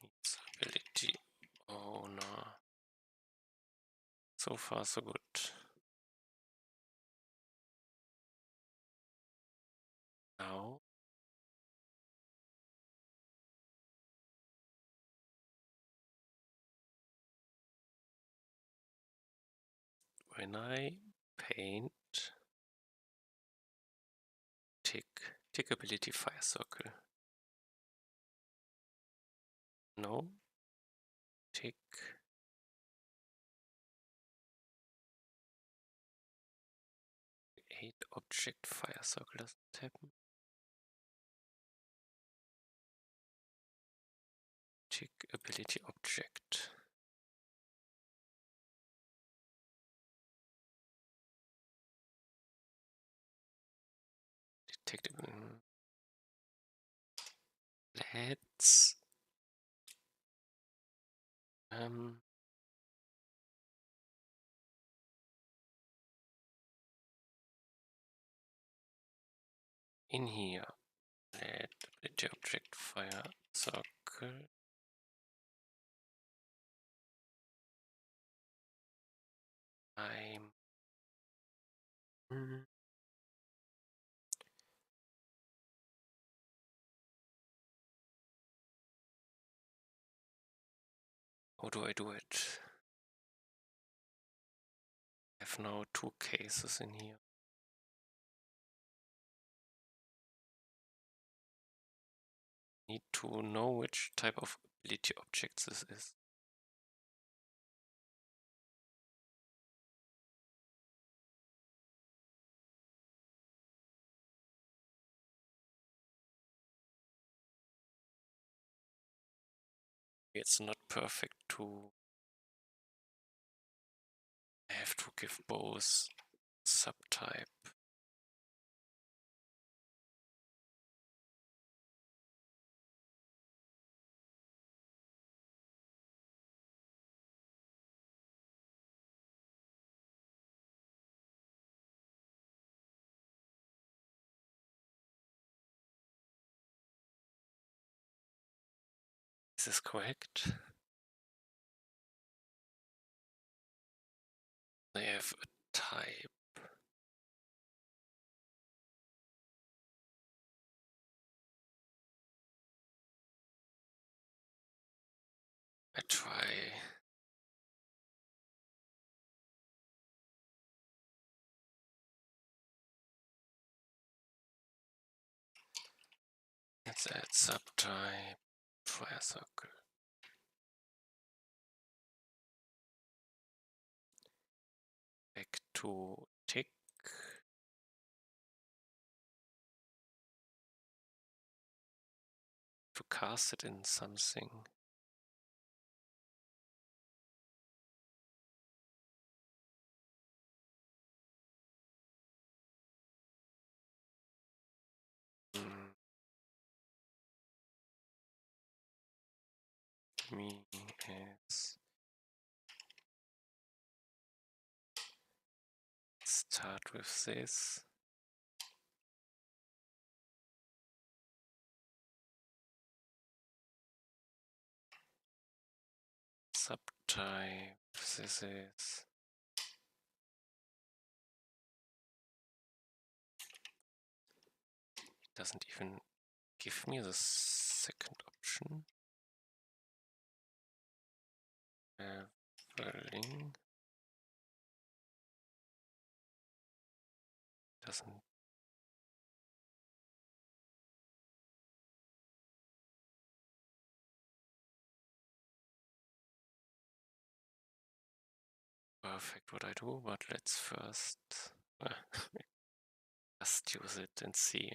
Needs ability owner. So far so good. Now when I Paint. Tick ability fire circle. No. Tick. Create object fire circle doesn't happen. Tick ability object. Detectable. Let's in here, let ability object fire circle. How do I do it? I have now two cases in here. Need to know which type of ability object this is. It's not perfect to I have to give both subtype. Is this correct? They have a type. I try. Let's add subtype fire circle. Back to tick. To cast it in something. Me as start with this. Subtype. This is it doesn't even give me the second option. Leveling doesn't. Perfect what I do, but let's first just use it and see.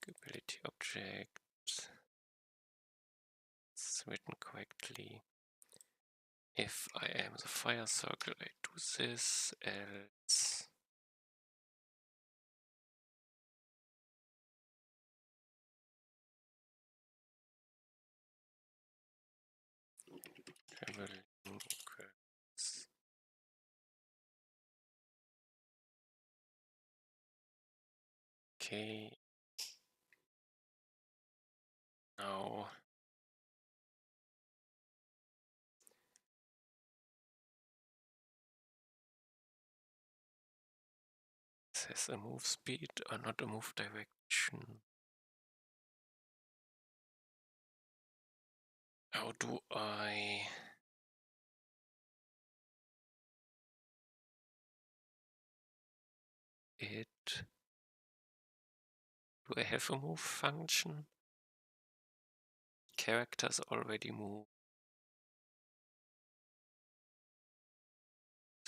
Ability object. It's written correctly. If I am the fire circle, I do this, else traveling equals okay. Now this is a move speed or not a move direction. How do I... Do I have a move function? Characters already move.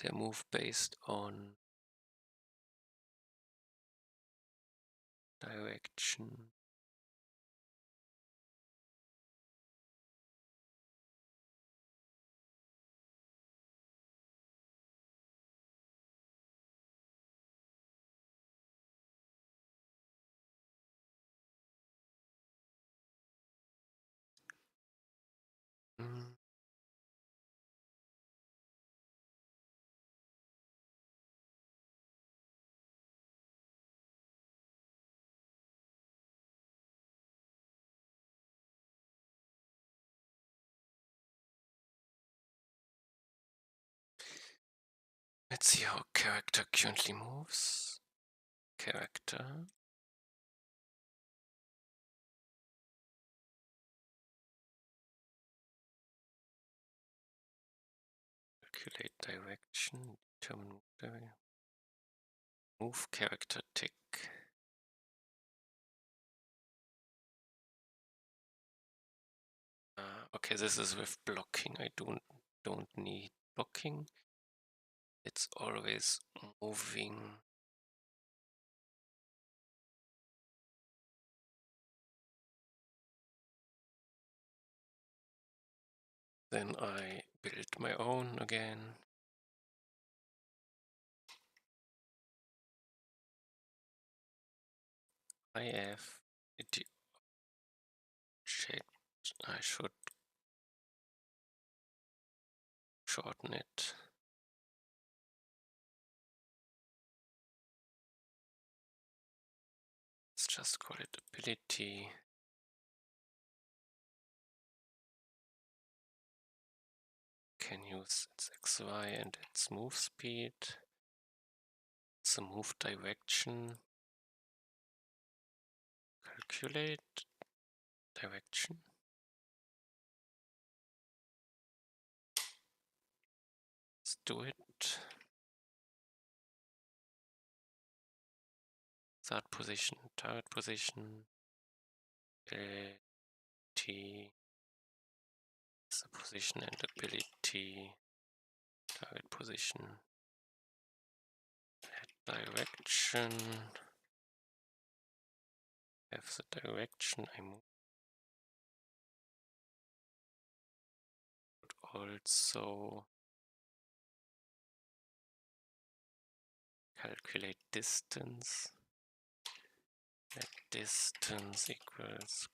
They move based on direction. Mm. Let's see how character currently moves. Character. Calculate direction. Determine move character tick. Okay, this is with blocking. I don't need blocking. It's always moving. Then I build my own again. I have it. I should shorten it. Let's just call it ability. Can use its XY and its move speed. It's a move direction. Calculate direction. Let's do it. Start position, target position. Ability. It's a position and ability. Target position. Add direction. Have the direction I move. Also calculate distance. That distance equals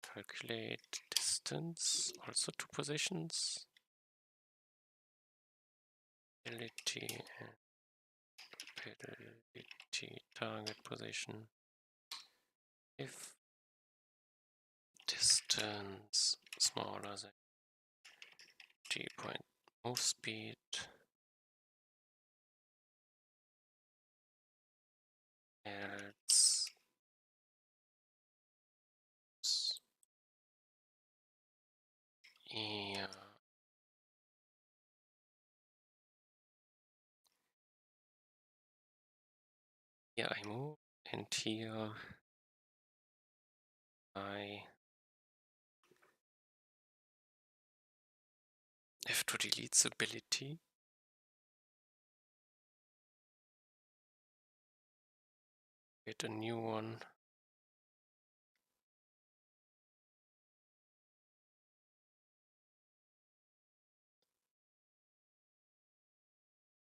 calculate distance, also two positions. Ability and ability target position. If distance smaller than G point move speed, else yeah. Yeah, I move, and here I have to delete the ability. Get a new one.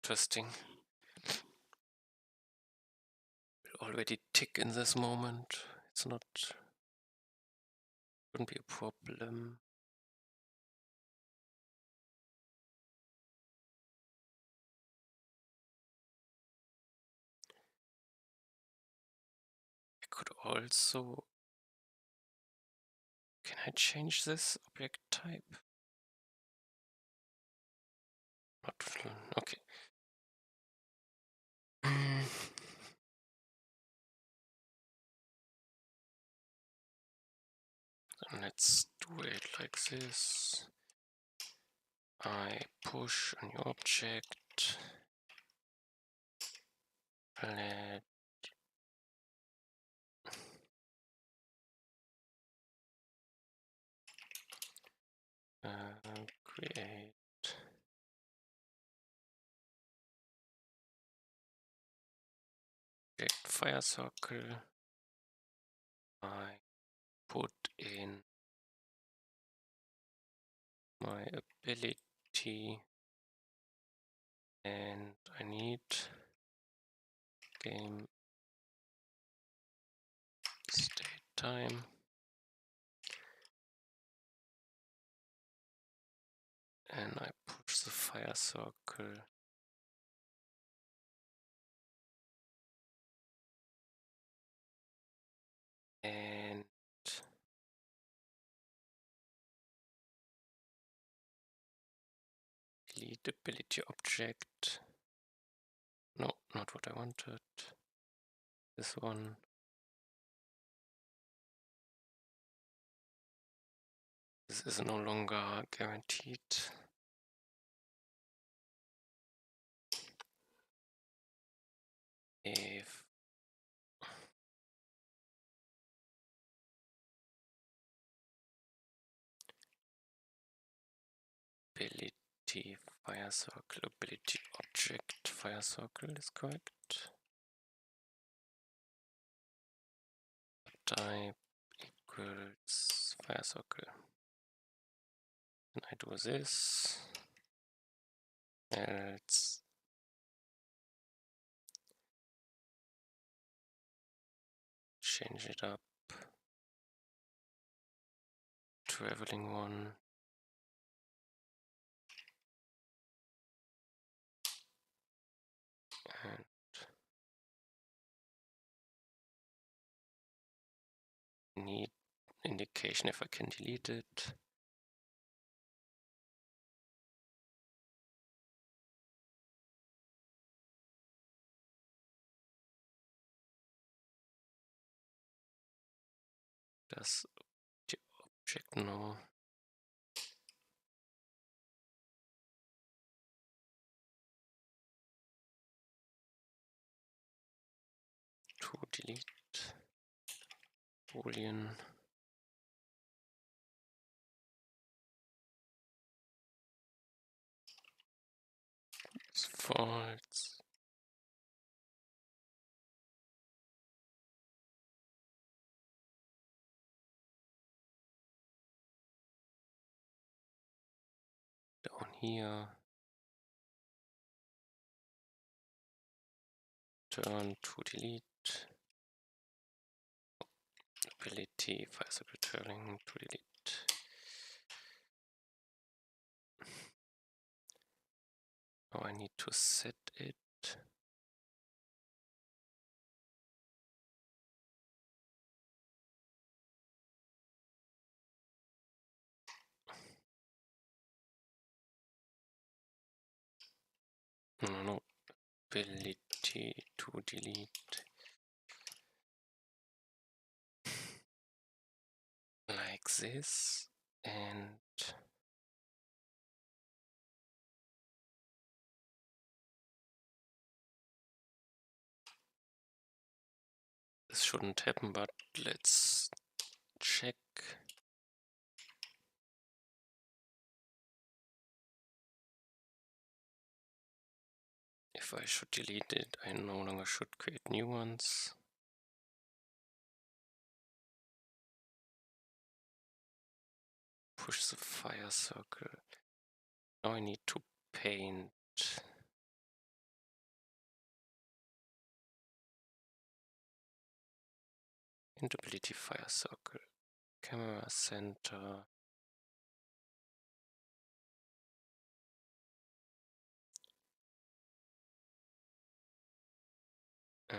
Interesting. Will already tick in this moment. It's not, shouldn't be a problem. I could also, can I change this object type? Not, okay. let's do it like this. I push a new object. Let create fire circle. I put in my ability, and I need game state time. And I push the fire circle. And delete ability object. No, not what I wanted. This one. This is no longer guaranteed. If ability fire circle, ability object fire circle is correct. Type equals fire circle. And I do this. Else change it up. Traveling one. And need indication if I can delete it. Does the object know? To delete boolean. It's false. Down here. Turn to delete. Ability fire circle turning to delete. Now I need to set it. No, ability to delete. Like this, and this shouldn't happen, but let's check. If I should delete it, I no longer should create new ones. Push the fire circle. Now I need to paint. Ability fire circle. Camera center. And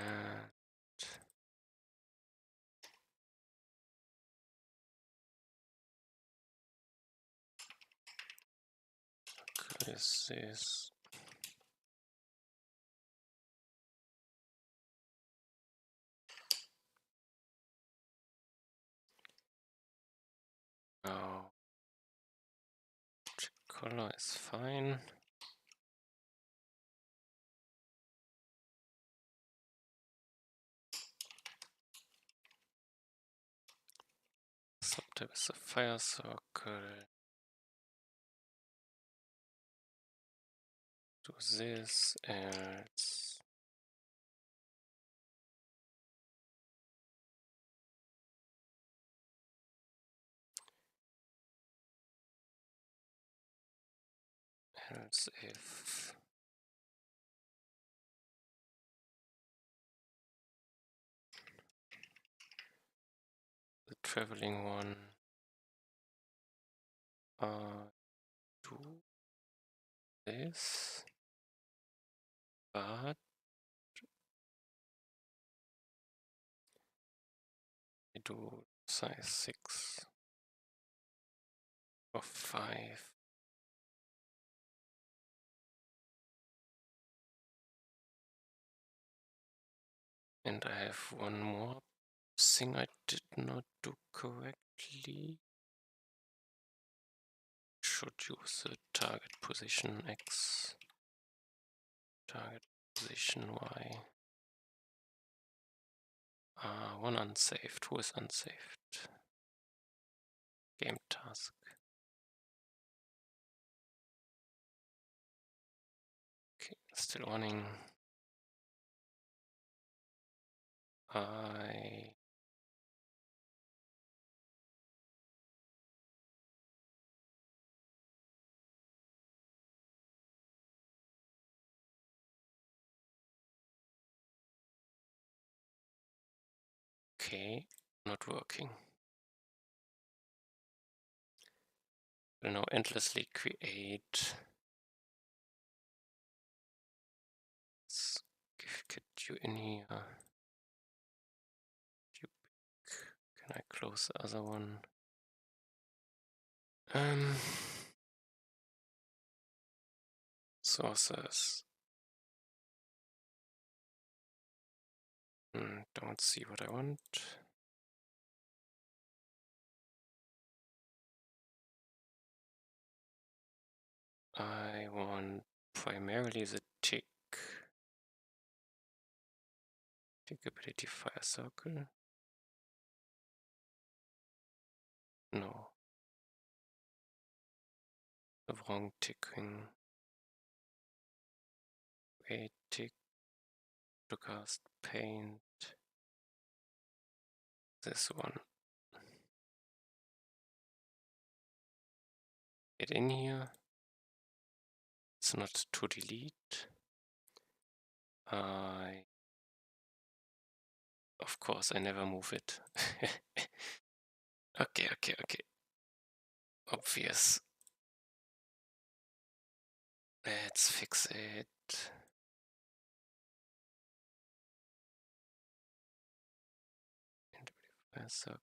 is this. Object color is fine. Subtype is a fire circle. Do this, else if the traveling one do this, but I do size 6 or 5. And I have one more thing I did not do correctly. Should use the target position X, target position Y. One unsaved. Who is unsaved? Game task. Okay, still running. Okay, not working. Will now endlessly create. Let's get you in here. You pick. Can I close the other one? Sources. Don't see what I want. I want primarily the tick. Tick ability fire circle. No. The wrong ticking. Wait, tick to cast paint. This one. Get in here. It's not to delete. Of course, I never move it. Okay. Obvious. Let's fix it. Fire circle.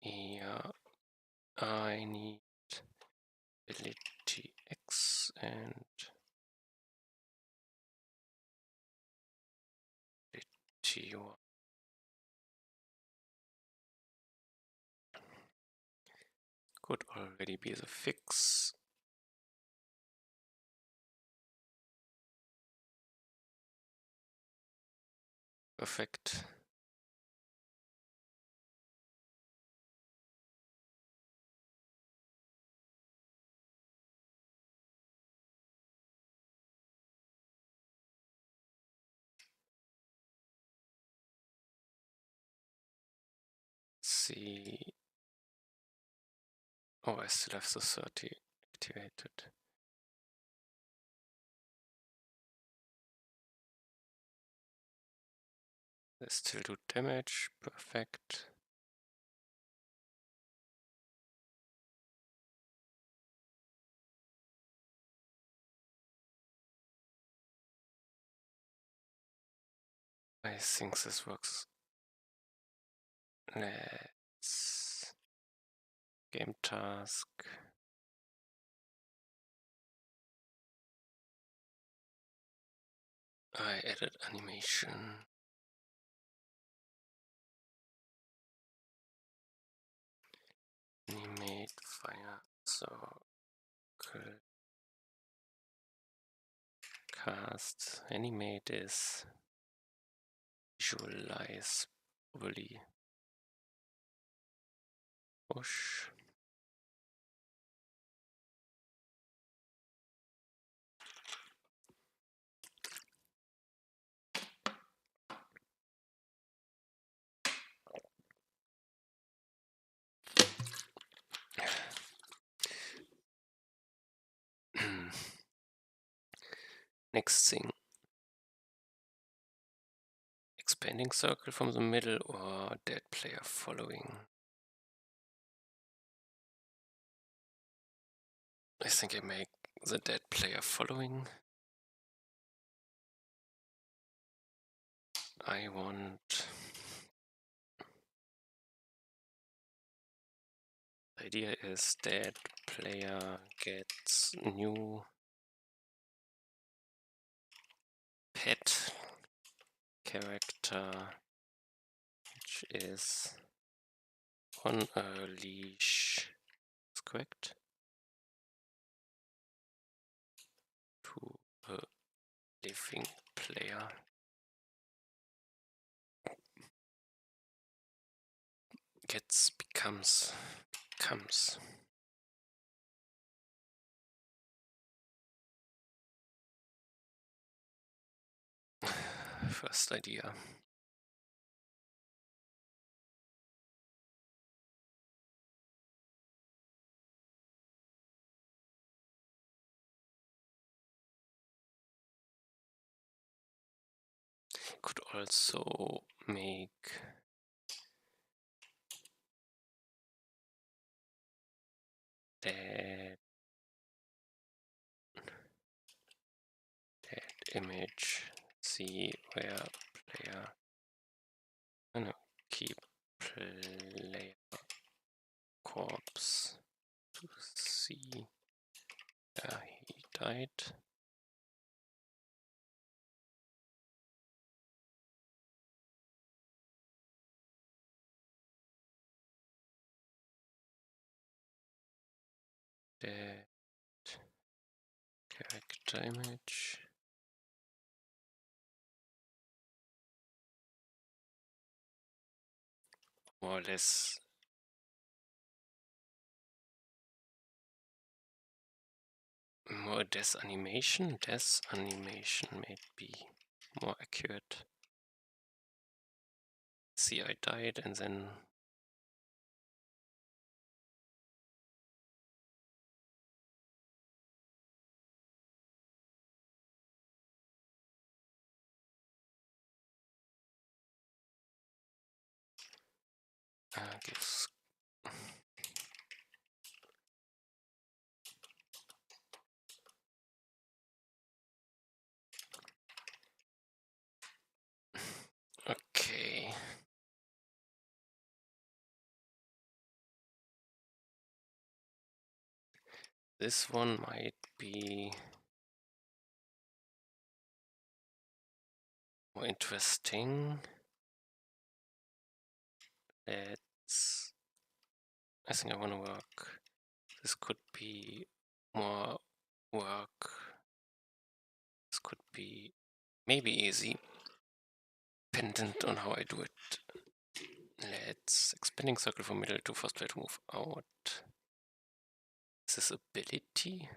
Yeah, I need ability X and ability Y. Could already be the fix. Perfect. See. Oh, I still have the 30 activated. They still do damage. Perfect. I think this works. Let's game task. I added animation. Animate fire circle. Cast. Animate is visualize, probably. Push. Next thing. Expanding circle from the middle or dead player following? I think I make the dead player following. I want... The idea is dead player gets new pet character, which is on a leash. That's correct. To a living player. Becomes. First idea. Could also make that image, see where player, no, keep player corpse to see where he died. That character image. More or less more death animation. Death animation may be more accurate. See, I died and then gives okay. This one might be more interesting. I think I want to work. This could be more work. This could be maybe easy, dependent on how I do it. Let's expanding circle from middle to first player to move out. Is this ability?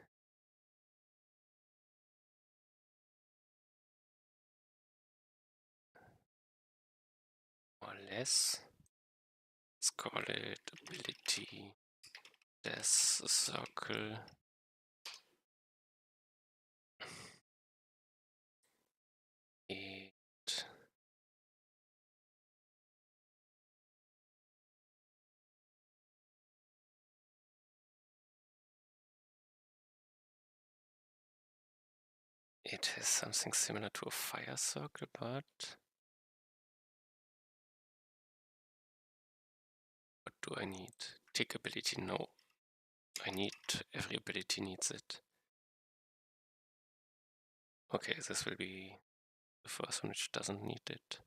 Or less? Let's call it ability. There's a circle. It has something similar to a fire circle, but what do I need? Tick ability, no. Every ability needs it. Okay, this will be the first one which doesn't need it.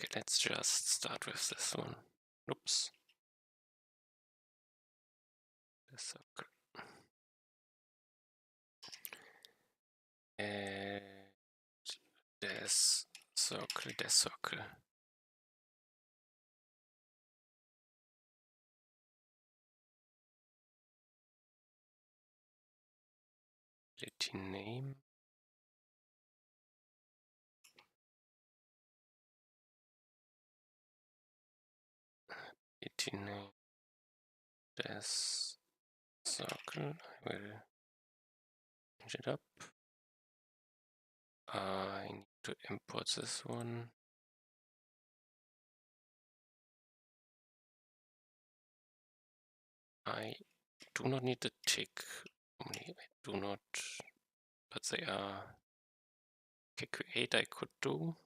Okay, let's just start with this one. Oops. The circle. And this circle, this circle. Ability name. Ability name. This circle. I will change it up. I need to import this one. I do not need the tick. Normally I do not, but they are. Okay, create I could do.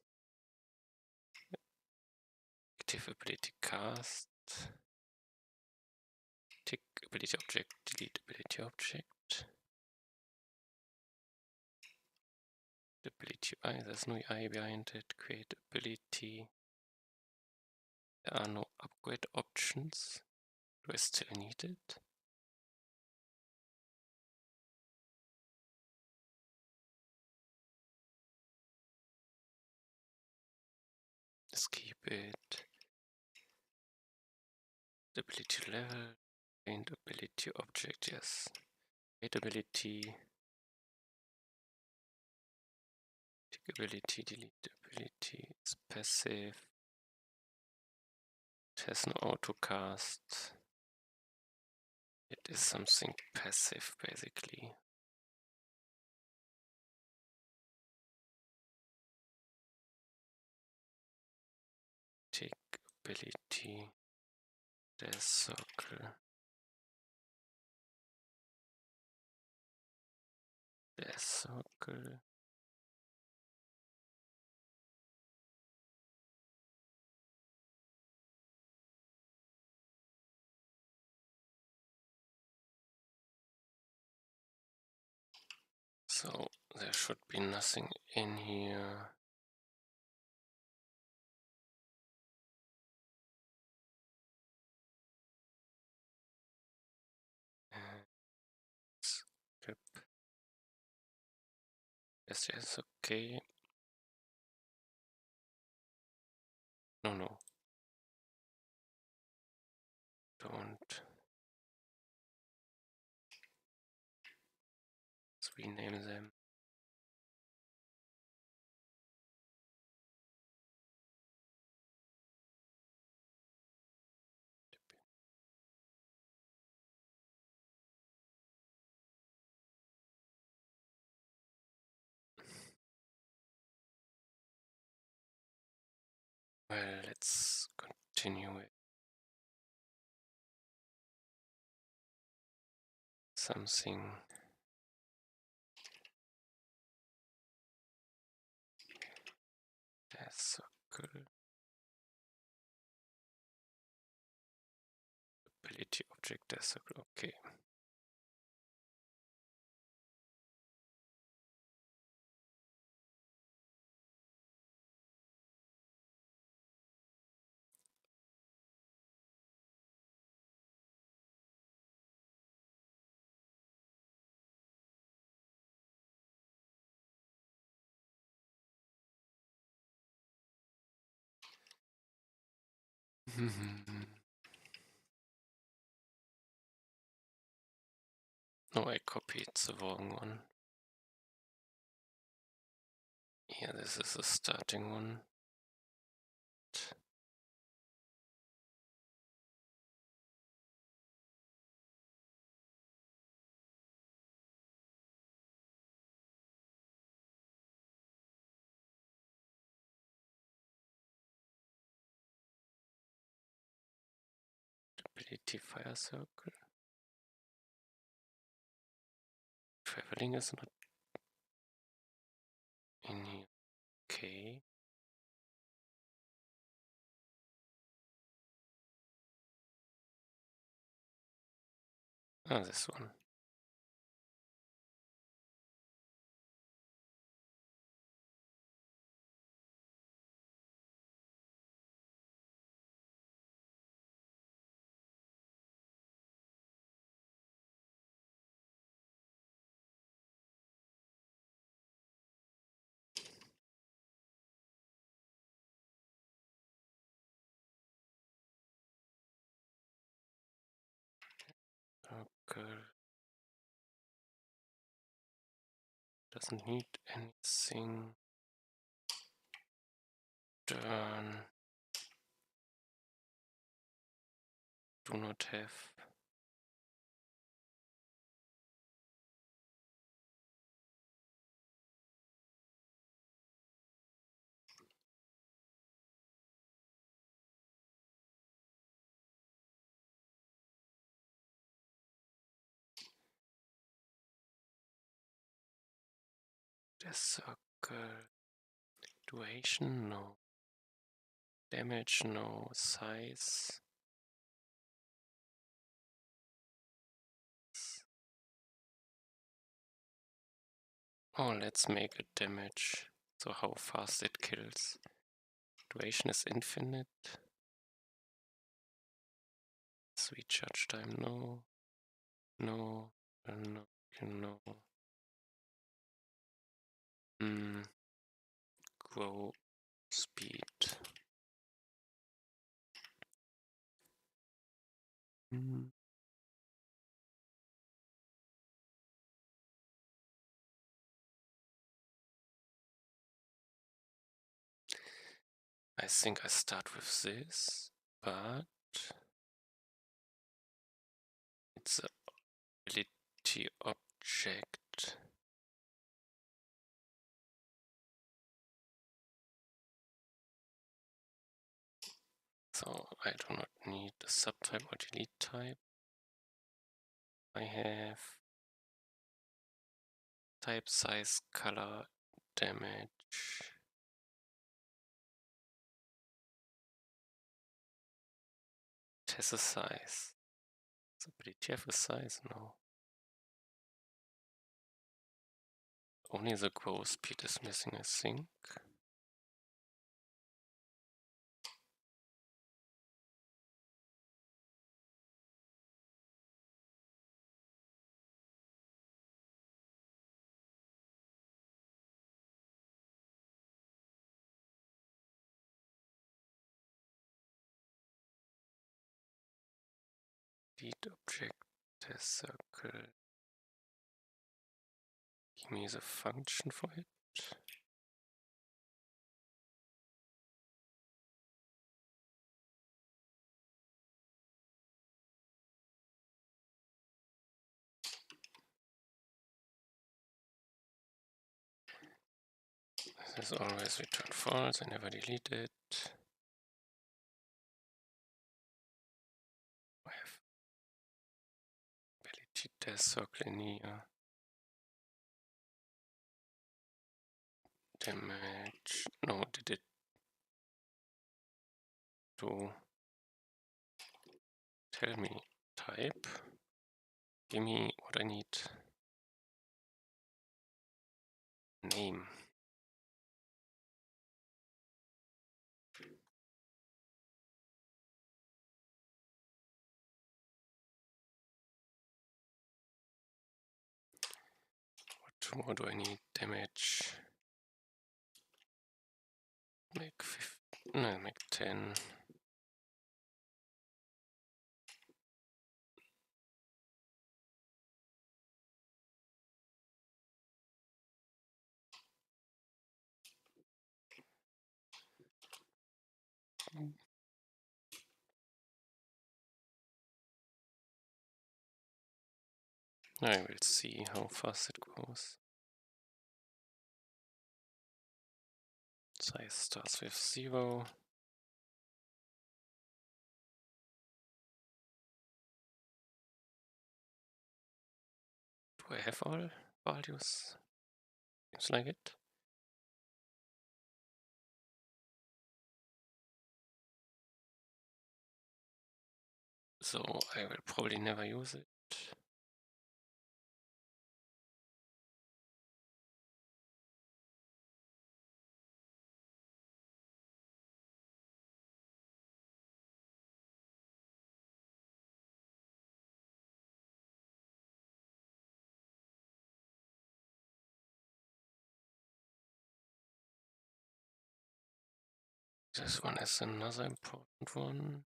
Active ability cast. Tick ability object, delete ability object. Ability UI, there's no UI behind it. Create ability. There are no upgrade options. Do I still need it? Let's keep it. Ability level. And ability object, yes. Create ability. Tick ability, delete ability. It's passive. It has no autocast. It is something passive, basically. Tick ability. The circle. The circle. So there should be nothing in here. Skip. Yes, okay. No. Don't. Let's rename them. Well, let's continue with something. The circle. Ability object, the circle. Okay. No, I copied the wrong one. Yeah, this is the starting one. Ability fire circle. Traveling is not in here. Okay. Ah, this one. circle. Doesn't need anything. Turn. Do not have. The circle. Duration, no. Damage, no. Size. Oh, let's make it damage. So how fast it kills. Duration is infinite. Sweet charge time, no. No. No. No. Grow speed. I think I start with this, but it's a ability object. So I do not need a subtype or delete type. I have type, size, color, damage. It has a size. Does ability have a size? No. Only the grow speed is missing, I think. Delete object, test circle. Give me the function for it. This is always return false, I never delete it. I have ability test circle in here. Damage, no, did it do, tell me type, give me what I need, name. What more do I need? Damage, make 50, no, make 10. I will see how fast it goes. Size starts with 0. Do I have all values? Seems like it. So I will probably never use it. This one is another important one.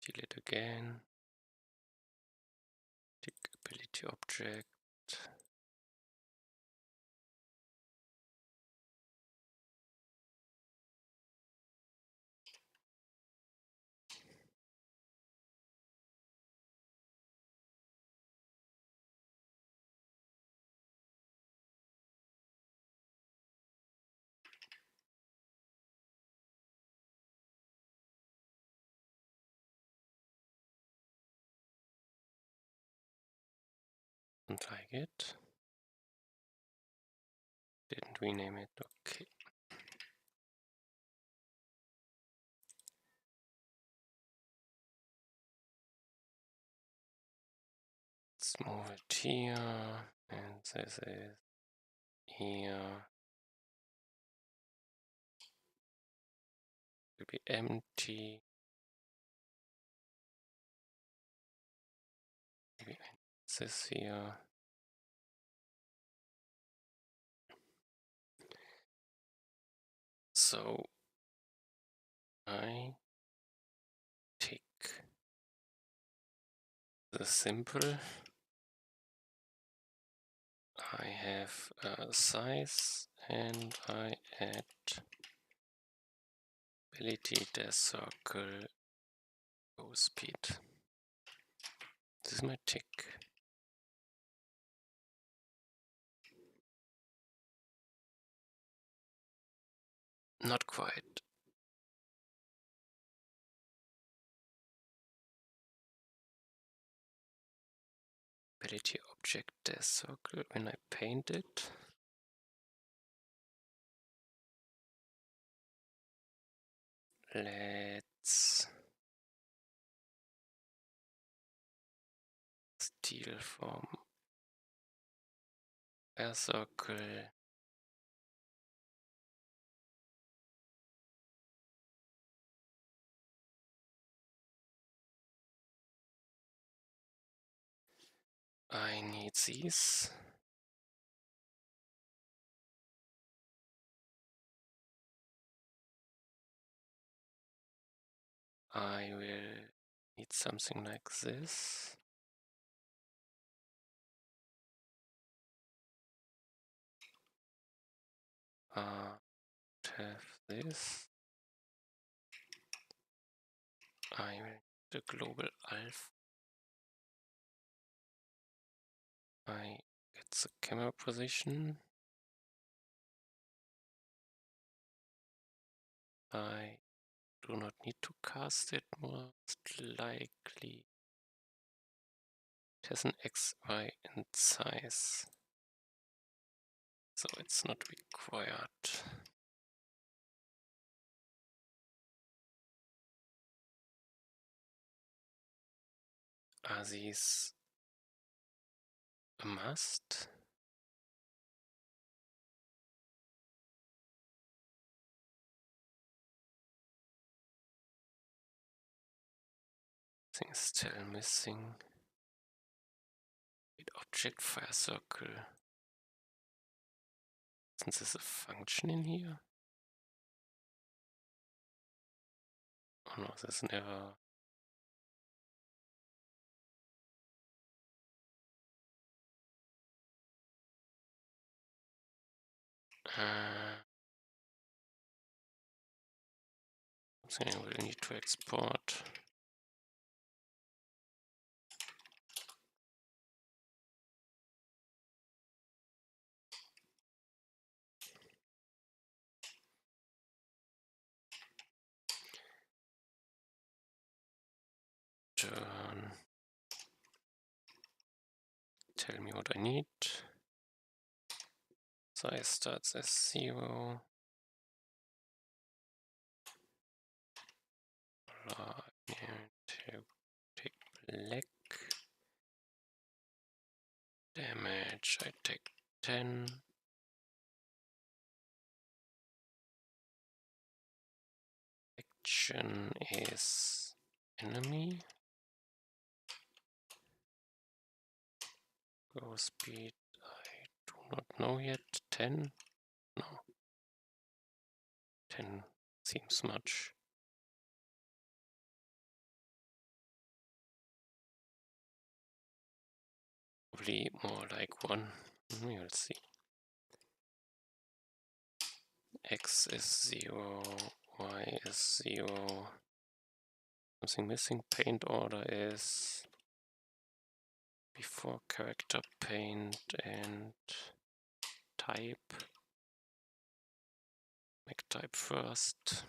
delete again, tick ability object. Don't like it. Didn't rename it, okay. Let's move it here, and this is here. Will be empty. Maybe this here. So I take the simple. I have a size and I add ability the circle go speed. This is my tick. Not quite. Ability object the circle when I paint it. Let's steal from a circle. I need these. I will need something like this. Have this. I will need the global alpha. I get the camera position. I do not need to cast it, most likely. It has an X, Y, and size, so it's not required. Are these a must? Thing still missing. Object fire circle. Isn't this a function in here? Oh no, this never. Something I will need to export. Turn. Tell me what I need. Size starts as 0. Take black. Damage, I take 10. Action is enemy. Go speed, I do not know yet. 10? No. 10 seems much. probably more like 1. We will see. X is 0, Y is 0. Something missing. Paint order is before character paint and type. Make type first.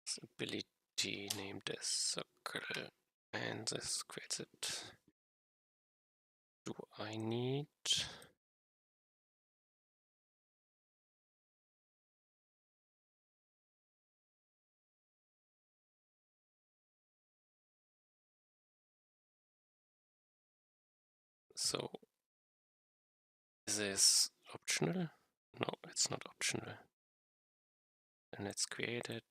This ability named as circle. And this creates it. Do I need so is this optional? No, it's not optional. And let's create it.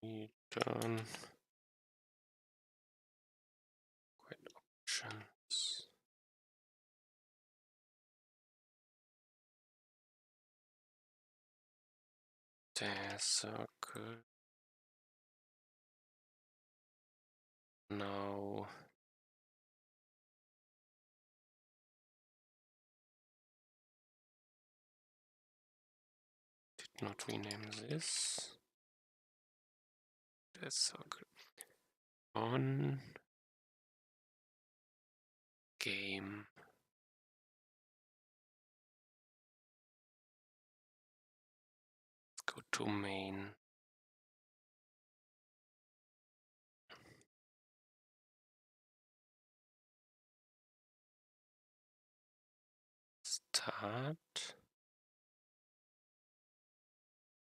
Return quit options. The circle. Now did not rename this. The circle on game. Let's go to main. Start.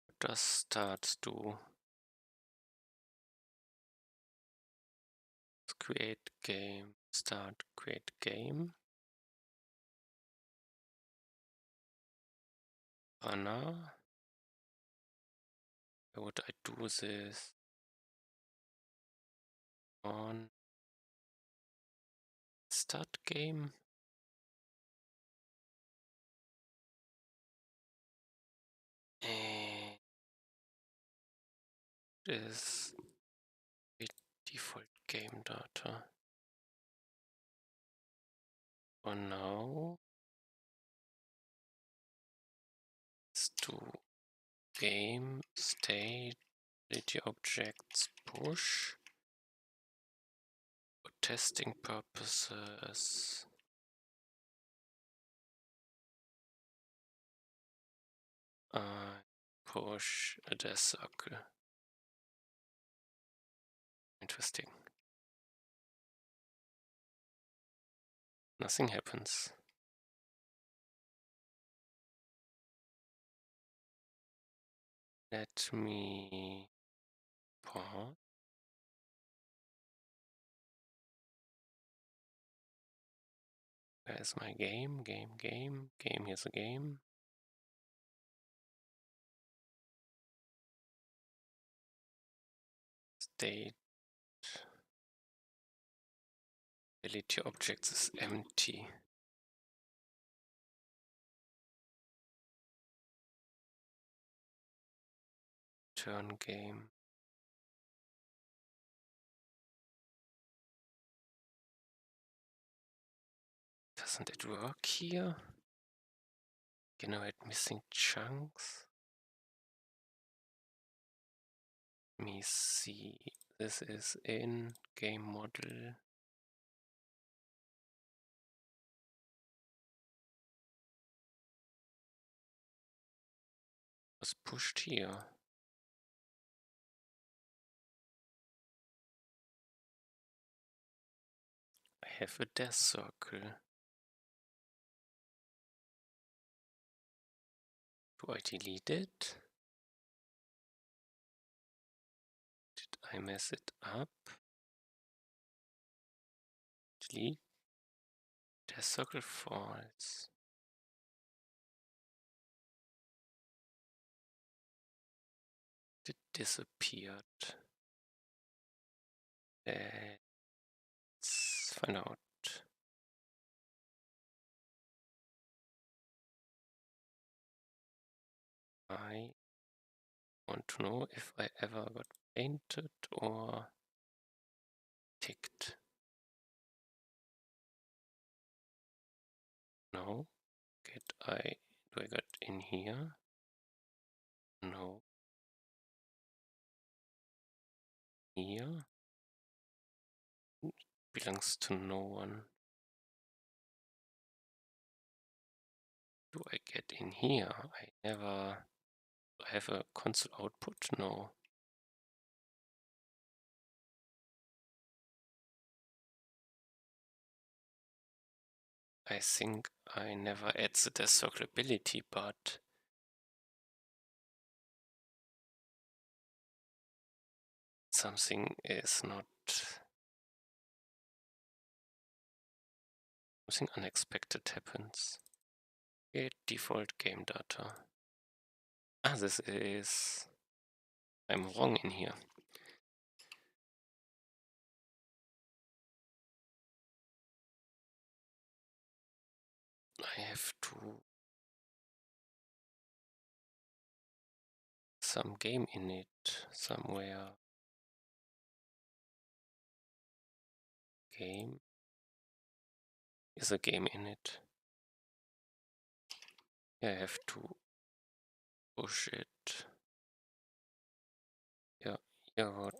What does start do? Let's create game. Start create game. Anna. Where would I do this? On start game. And is default game data. For now, let's do game state objects push for testing purposes. Push a death circle. Interesting. Nothing happens. Let me pause. Where's my game? Game. Here's a game. State ability objects is empty. Turn game. Doesn't it work here? Generate missing chunks. Let me see. This is in game model. Was pushed here. I have a death circle. Do I delete it? Did I mess it up? Delete. Death circle false. disappeared. Let's find out. I want to know if I ever got painted or ticked. No. Do I get in here? No. Here? Belongs to no one. Do I get in here? I never have a console output? No. I think I never add the death circle ability, but something is not... Something unexpected happens. Okay, default game data. Ah, this is... I'm wrong in here. I have to... Some game in it somewhere. Game? Is a game in it? I have to push it. Yeah, what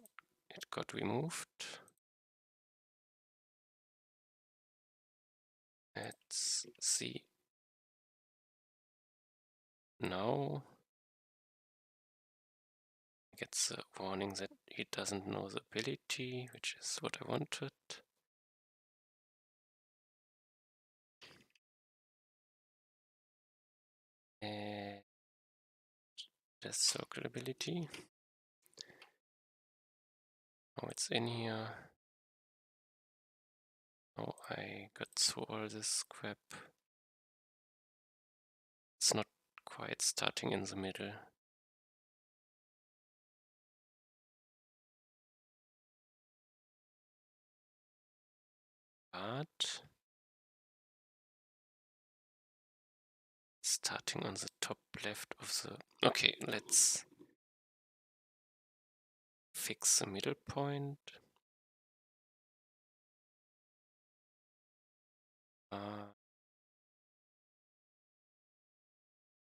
it got removed. Let's see. Now I get the warning that he doesn't know the ability, which is what I wanted. And the circle ability. Oh, it's in here. Oh, I got through all this crap. It's not quite starting in the middle. But starting on the top left of the... Okay, let's fix the middle point.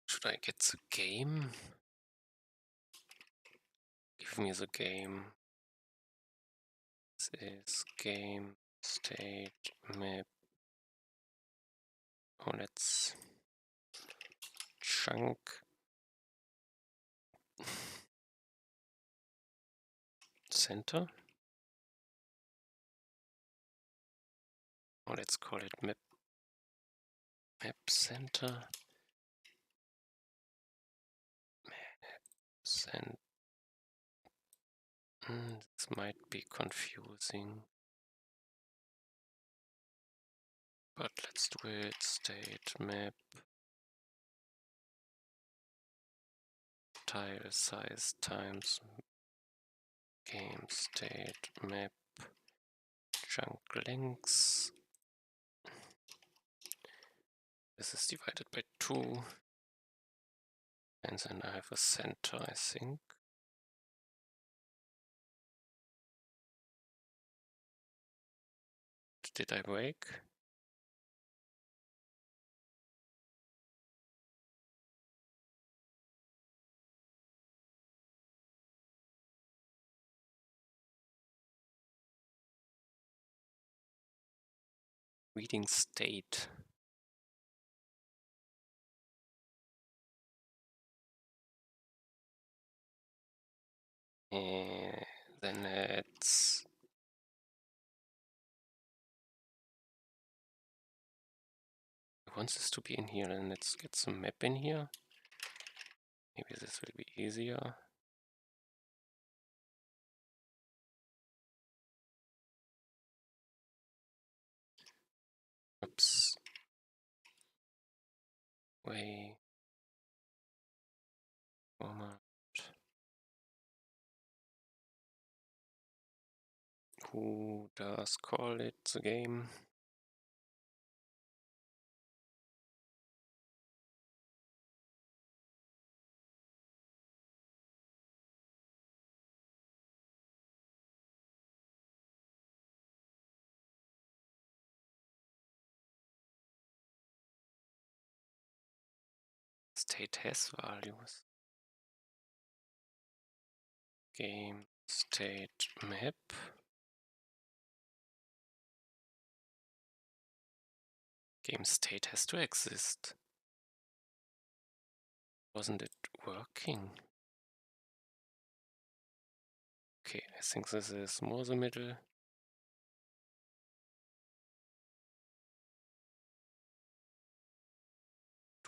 Should I get the game? Give me the game. This is game, state, map. Oh, let's chunk. Center. Oh, let's call it map. Map center. Map center. This might be confusing. But let's do it. State map. Tile size times game state map chunk lengths. This is divided by 2. And then I have a center, I think. Did I break? Reading state. Then it's... I want this to be in here, and let's get some map in here. Maybe this will be easier. Oops. Way. Format. who does call it the game? State has values. Game state map. Game state has to exist. Wasn't it working? Okay, I think this is more the middle.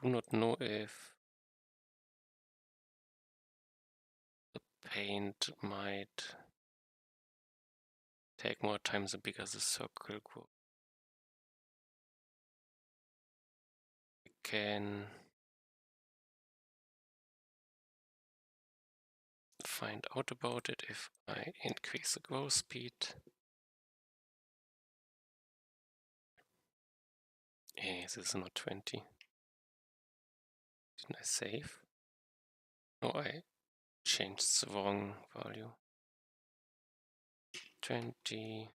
Do not know if the paint might take more time the bigger the circle grows. We can find out about it if I increase the growth speed. This is not 20. Didn't I save? No, I changed the wrong value. 20.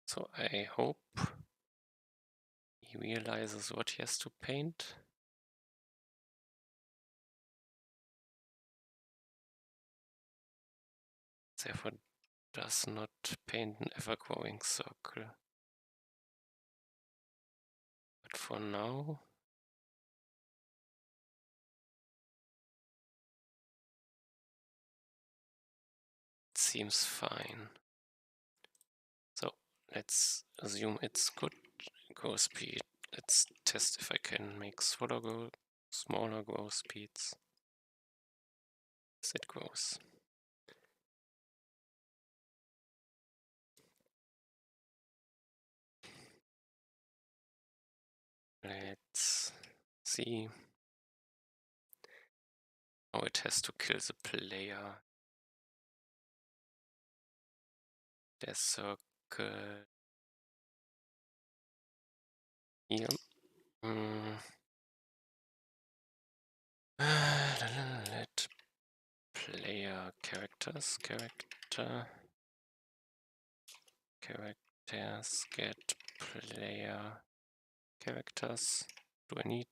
So I hope he realizes what he has to paint. Therefore does not paint an ever-growing circle. But for now, it seems fine. So let's assume it's good growth speed. Let's test if I can make smaller growth speeds. As it grows. Let's see. Oh, it has to kill the player. The circle here. Let player characters get player characters. Do I need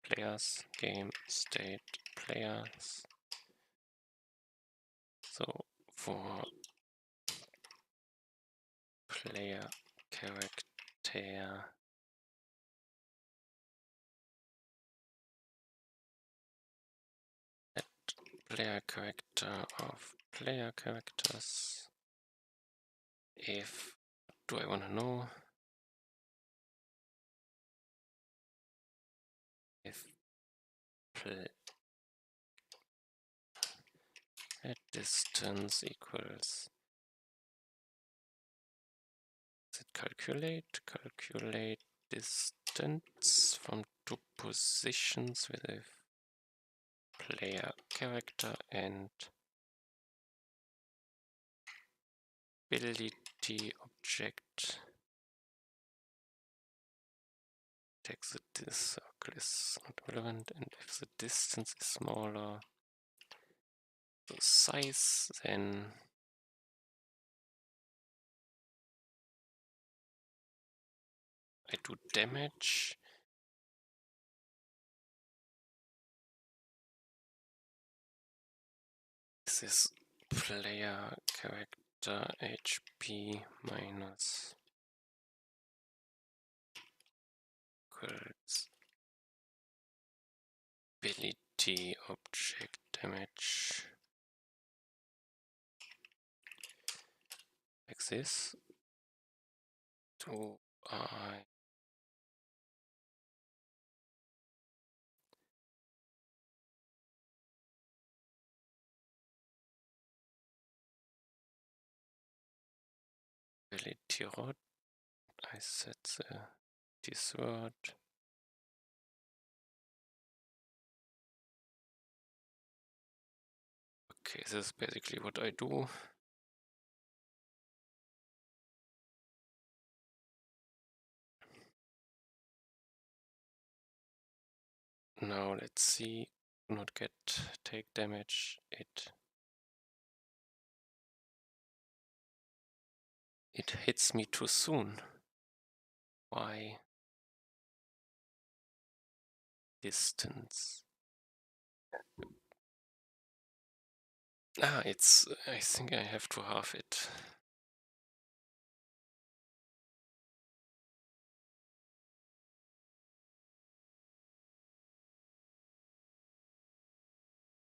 players? Game state players. So for player character player character of player characters. If do I want to know if at distance equals is it calculate distance from two positions with a player character and ability object takes this circle is not relevant, and if the distance is smaller the size, then I do damage. This is player character HP minus equals ability object damage. Like this. Do I ability rod? I set the this word. Okay, this is basically what I do. Now let's see. Do not take damage. It hits me too soon. Why? Distance. I think I have to halve it.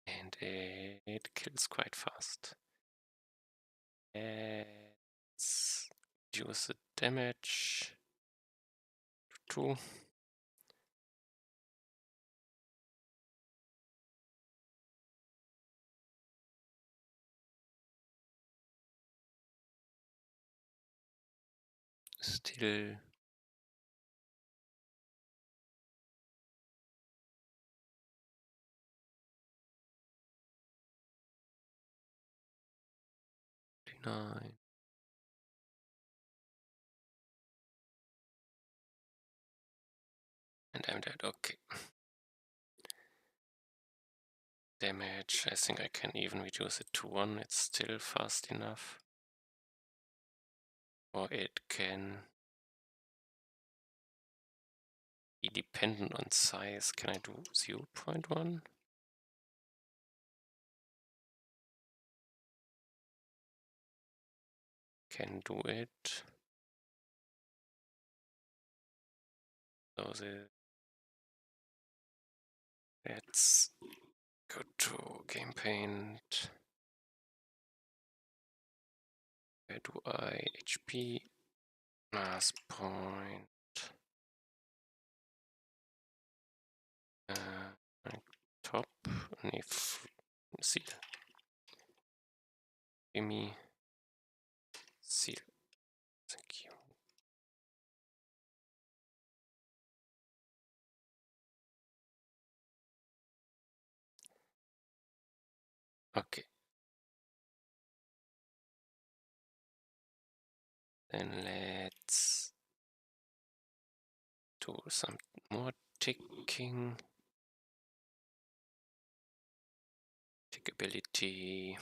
And it kills quite fast. Let's reduce the damage to 2. Still nine. And I'm dead. Okay. Damage. I think I can even reduce it to 1. It's still fast enough. Or it can be dependent on size. Can I do 0.1? Can do it. So let's go to Game Paint. Where do I? HP, mass point. Top, seal. Give me seal. Thank you. Okay. Then let's do some more ticking. Tick ability.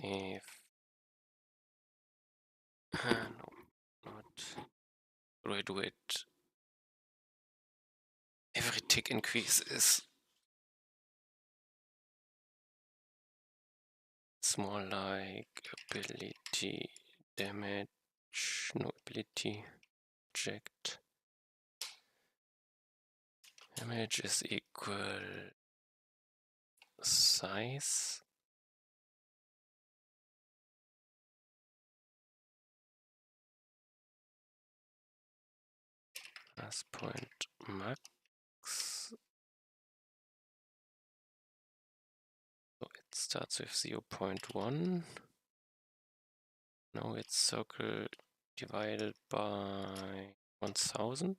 If no, not. How do I do it? Every tick increase is small, like ability damage. No ability. Object. Damage is equal size. Mass point max. So it starts with 0.1. Now it's circle divided by 1000.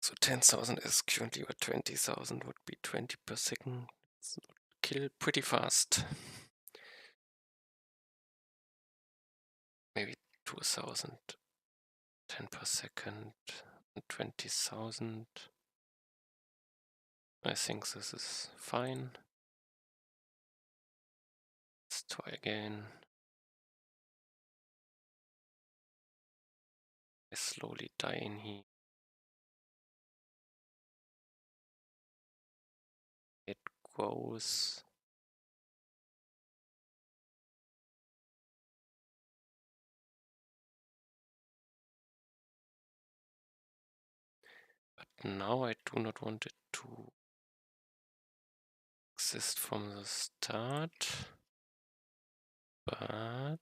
So 10,000 is currently what 20,000 would be 20 per second. It's kill pretty fast. Maybe 2,000, 10 per second, and 20,000. I think this is fine. Let's try again. I slowly die in here. It goes. But now I do not want it to exist from the start, but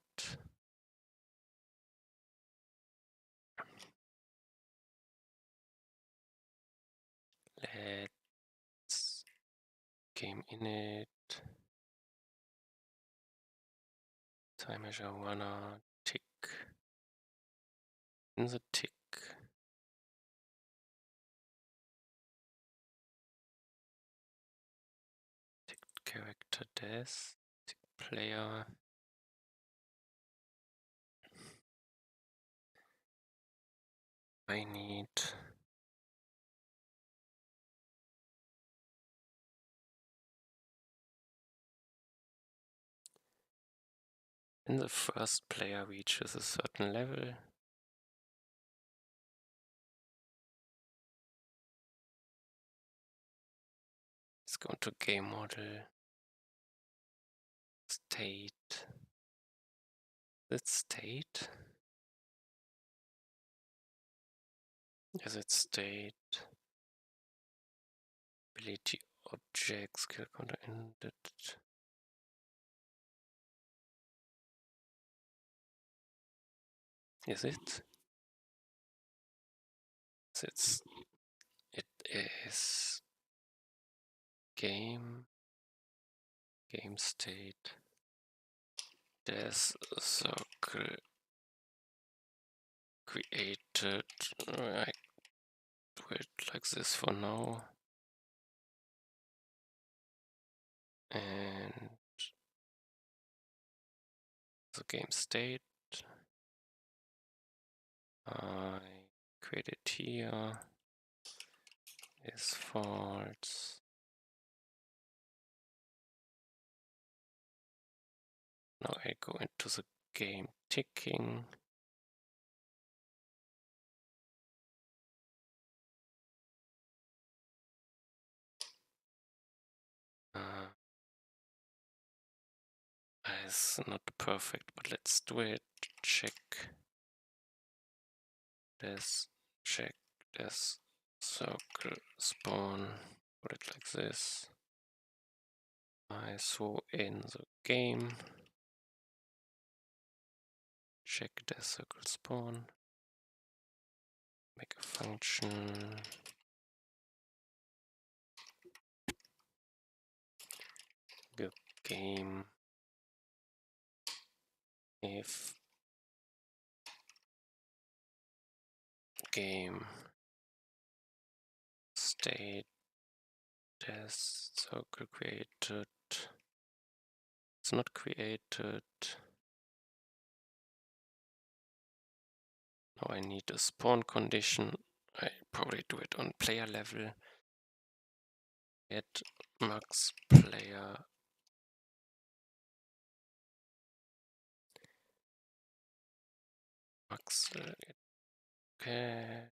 let's game init time measure wanna tick in the tick. Tick character death, tick player. I need when the first player reaches a certain level, let's go to game model, state. Is state? Is it state? Ability object skill counter ended. Is it? It is game state. There's a circle created. I do it like this for now. And the game state I created here is false. Now I go into the game ticking. It's not perfect, but let's do it. Check this, check this, circle spawn, put it like this. I throw in the game, check the circle spawn, make a function, go game if game state test circle created. It's not created. Now I need a spawn condition. I probably do it on player level. Get max player max okay.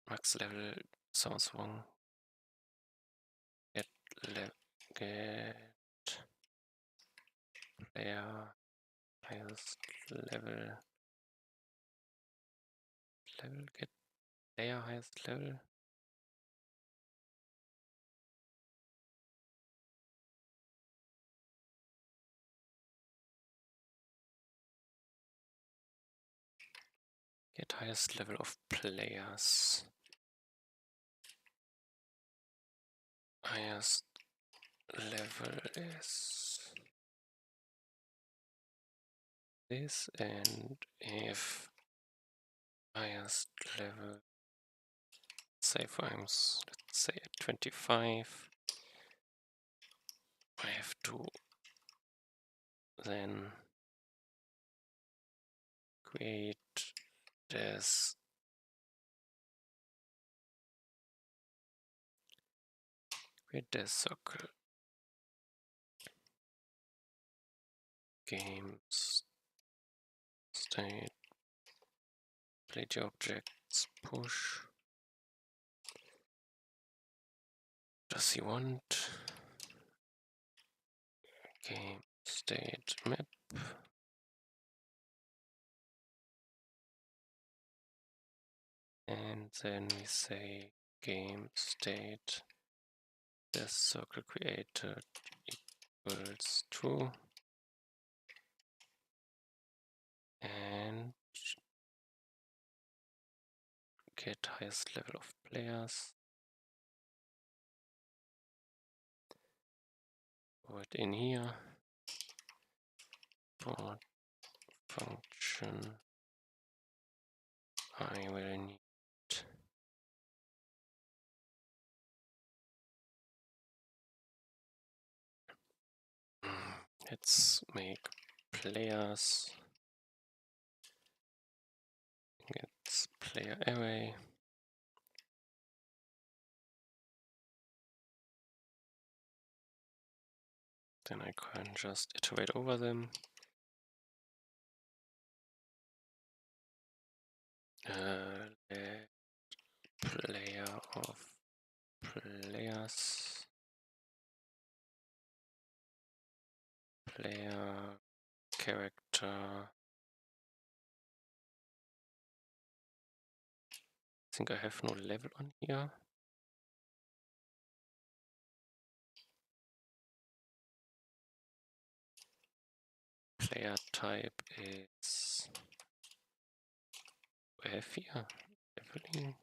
Max level sounds wrong. Get player highest level get player highest level. Get highest level of players. Highest level is this, and if highest level, say for let's say at 25, I have to then create this circle games state play objects push. Does he want game state map? And then we say game state this circle created equals true. And get highest level of players. Put in here. Port function. I will need let's make players. It's player array. Then I can just iterate over them. Player of players. Player character. I think I have no level on here. Player type is I have here leveling.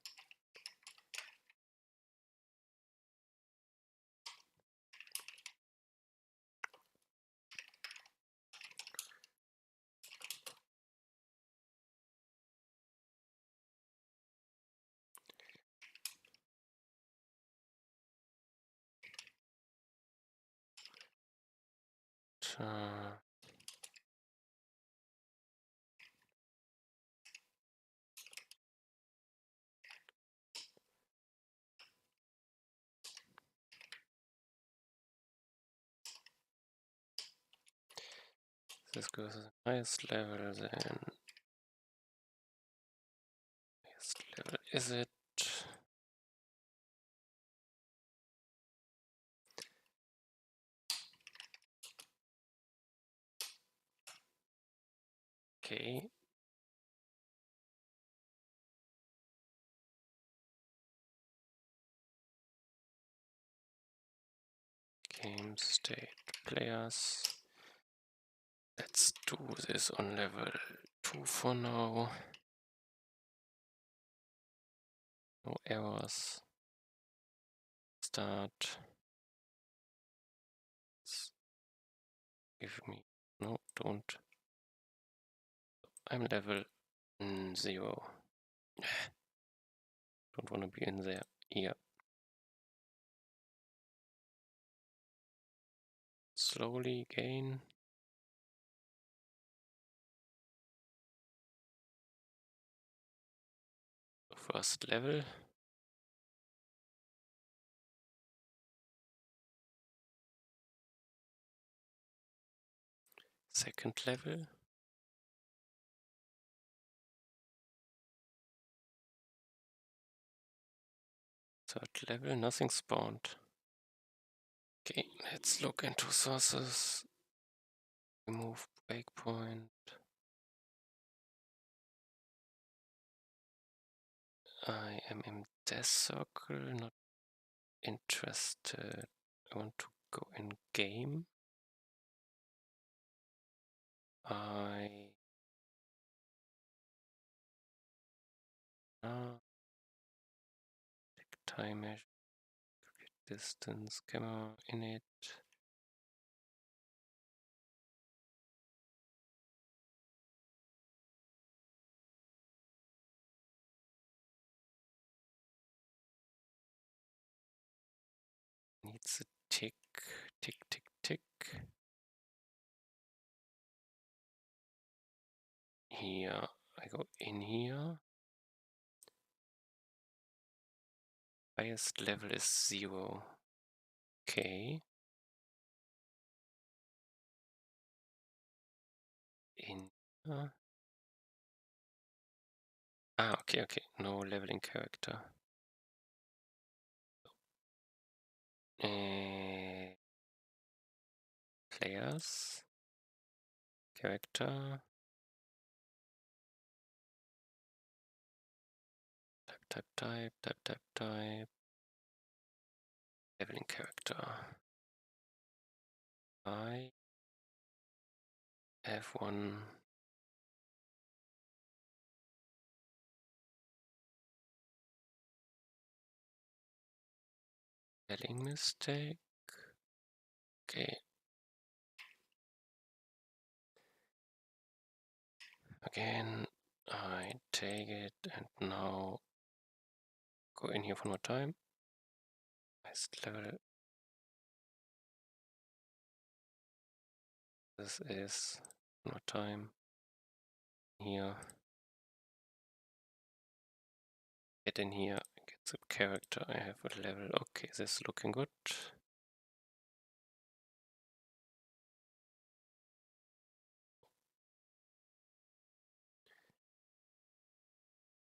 This goes to the highest level, then highest level is it? Okay. Game state players. Let's do this on level 2 for now. No errors. Start. Give me. No, don't. I'm level 0. Don't want to be in there. Here. Slowly gain. First level. Second level. Third level, nothing spawned. Okay, let's look into sources. Remove breakpoint. I am in death circle, not interested. I want to go in game. Time measure, distance, camera init. Needs a tick, tick, tick, tick. Here, I go in here. Highest level is 0. Okay. In okay, okay. No leveling character. Players. Character. Type. leveling character. I have one. Spelling mistake. Okay. Again, I take it and now go in here one more time. Highest level. This is one more time. Here. Get in here, get the character. I have a level. Okay, this is looking good.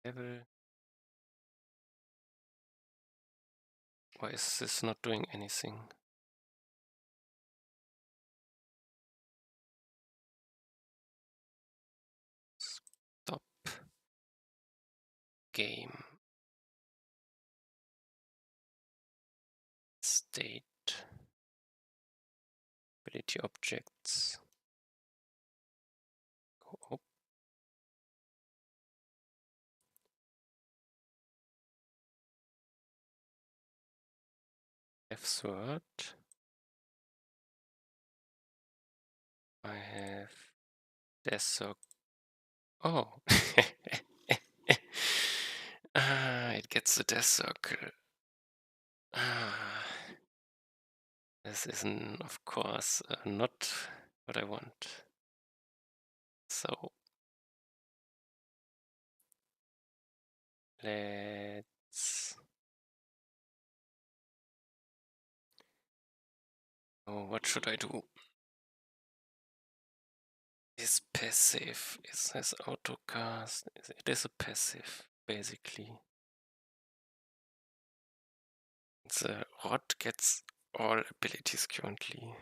Level. Why is this not doing anything? Stop. Game. State. Ability objects. Go up. F-Sword. I have Death Circle. Oh. It gets the Death Circle. This isn't, of course, not what I want. So let's. Oh, what should I do? Is passive. Is this autocast? It is a passive, basically. The rod gets all abilities currently.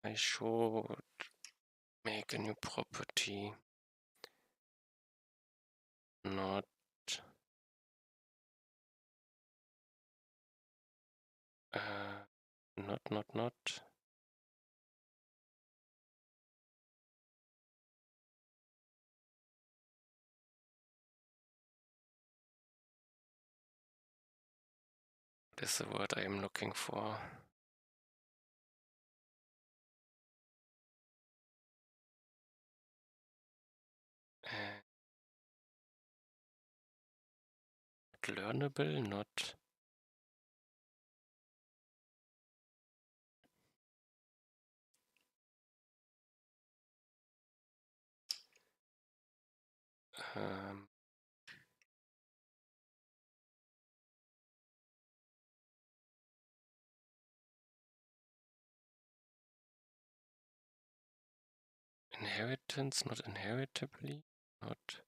I should make a new property. Not. Not. What is the word I am looking for? Not learnable, not. Inheritance, not inheritably, not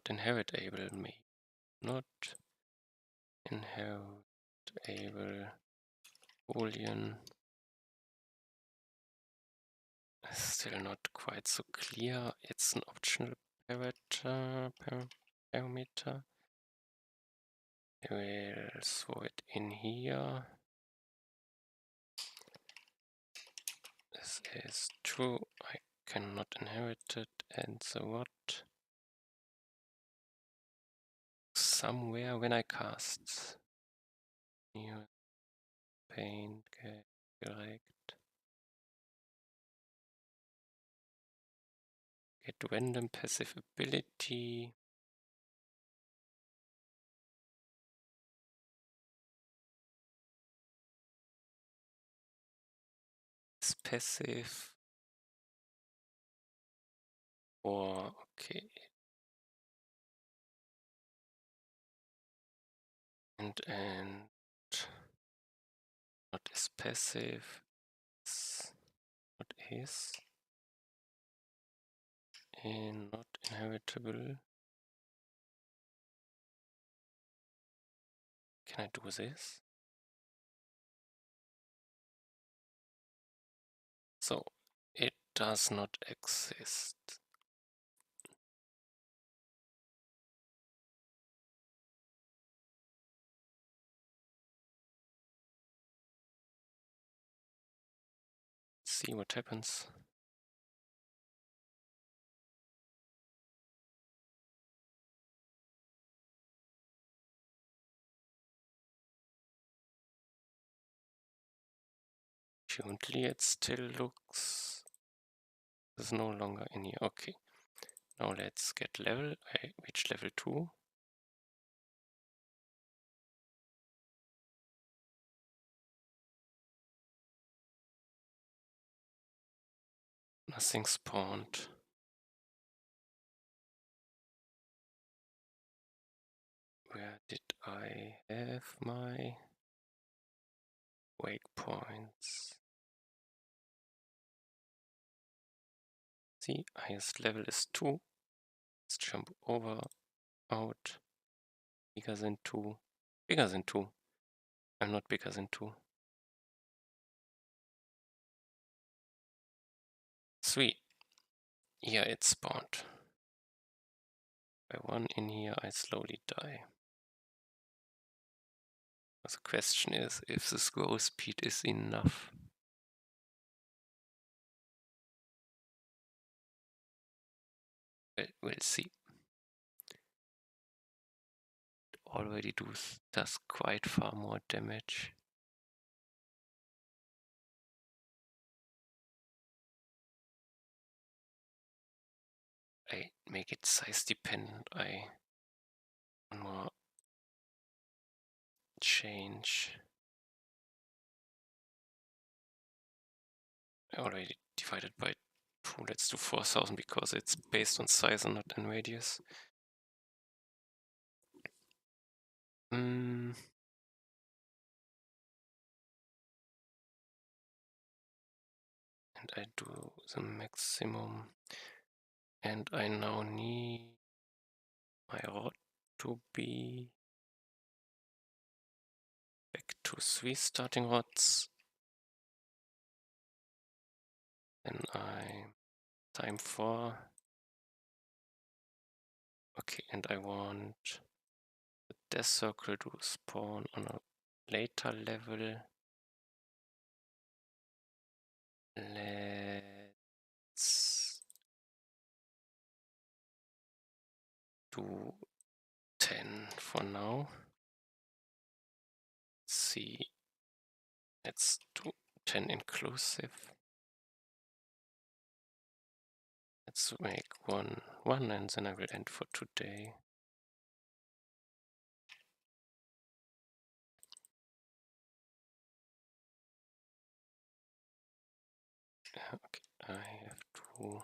inheritable, maybe. Not inheritable Boolean. Still not quite so clear. It's an optional parameter. I will throw it in here. This is true. I cannot inherit it, and so what? Somewhere when I cast. New paint, correct. Get random passive ability. It's passive. Or, okay. And not is passive. It's what is. And not inheritable. Can I do this? So it does not exist. see what happens. Currently it still looks... It's no longer in here. Okay. Now let's get level. I reached level 2. Nothing spawned. Where did I have my waypoints? See, highest level is 2. Let's jump over, out. Bigger than 2. Bigger than 2. I'm not bigger than 2. 3. Yeah, it spawned. By 1 in here, I slowly die. The question is if this growth speed is enough. Well, we'll see. It already does quite far more damage. I make it size dependent. I one more change. I already divided by 2. Let's do 4000 because it's based on size and not in radius. And I do the maximum. And I now need my rod to be back to 3 starting rods. Then time 4. Okay, and I want the death circle to spawn on a later level. Let's do 10 for now. Let's see. Let's do 10 inclusive. Let's make one and then I will end for today. Okay, I have to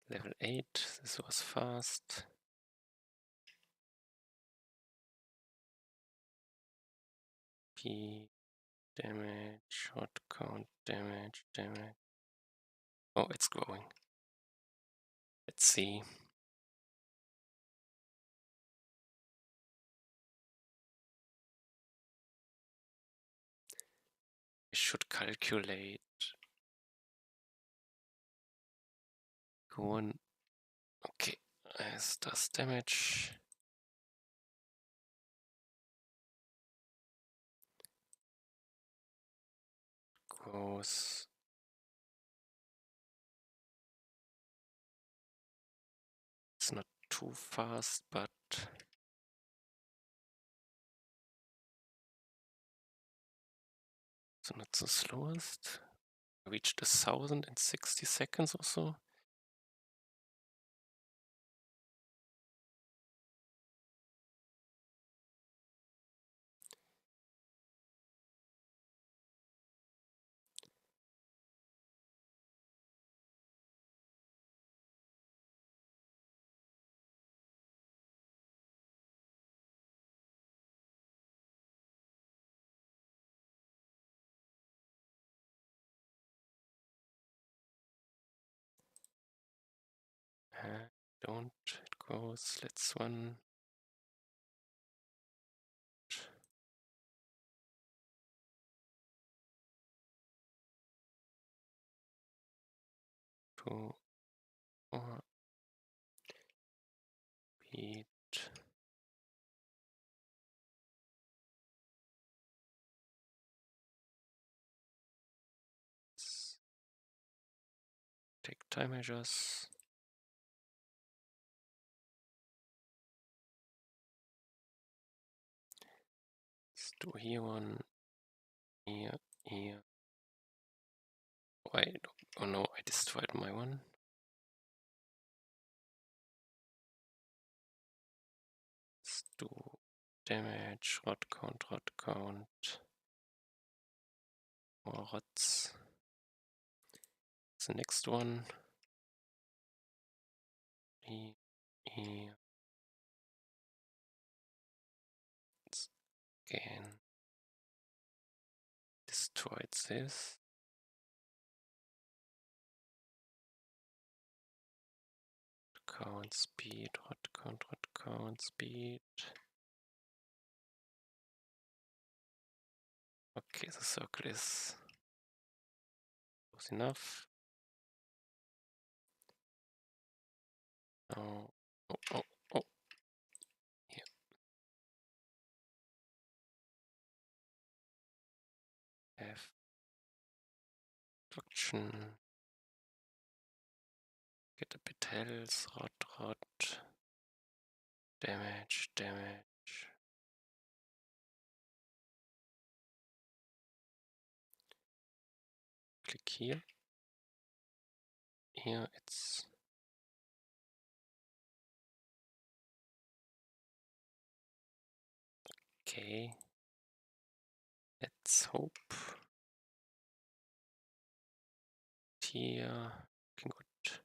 level 8. This was fast. P damage, shot count, damage. Oh, it's growing. Let's see. I should calculate. Go on. Okay, as does damage. Goes. It's not too fast, but it's not the slowest. I reached 1060 seconds or so. Don't, it goes, let's run. To beat take time measures. Let's do here one, here. Oh no, I destroyed my one. Let's do damage, rot count. More rots. The next one. Again. Destroyed this. Count speed, rot count speed. Okay, the circle is close enough. Now, oh. Here. Have destruction. Get a bit health, rot. Damage. Click here. Here it's okay. Let's hope. Here, looking good.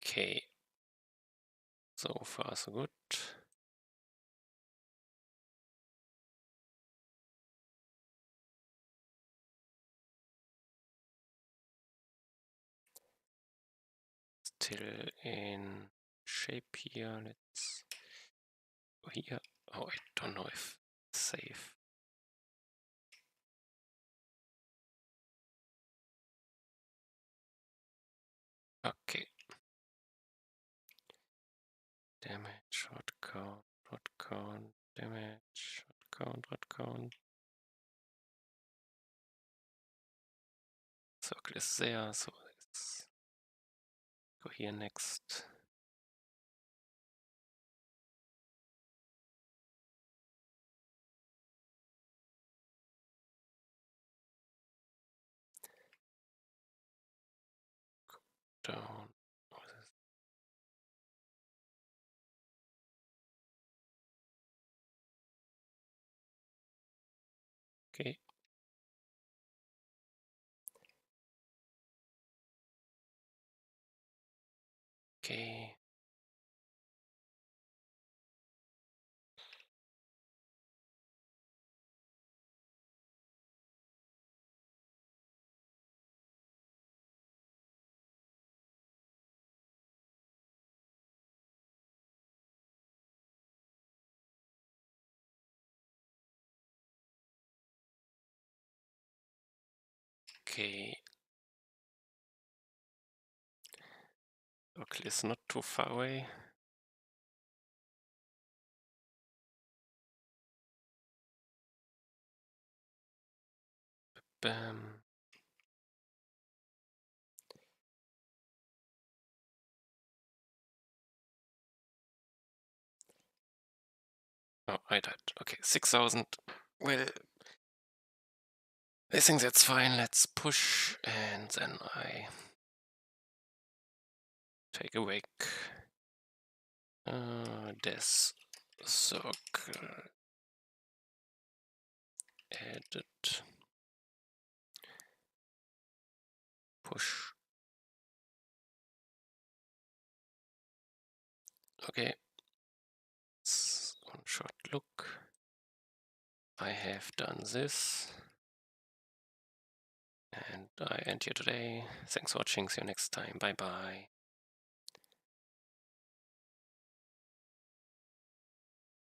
Okay. So far so good. Still in shape here. Let's go here. Oh, I don't know if it's safe. Okay. Damage, rot count, damage, rot count. Circle is there, so let's go here next. Go down. Okay. Okay. Okay. Circle is not too far away. Bam. Oh, I died. Okay, 6,000. Well, I think that's fine. Let's push, and then I take a wake. Death circle added. Push. Okay. One shot look. I have done this. And I end here today. Thanks for watching. See you next time. Bye bye.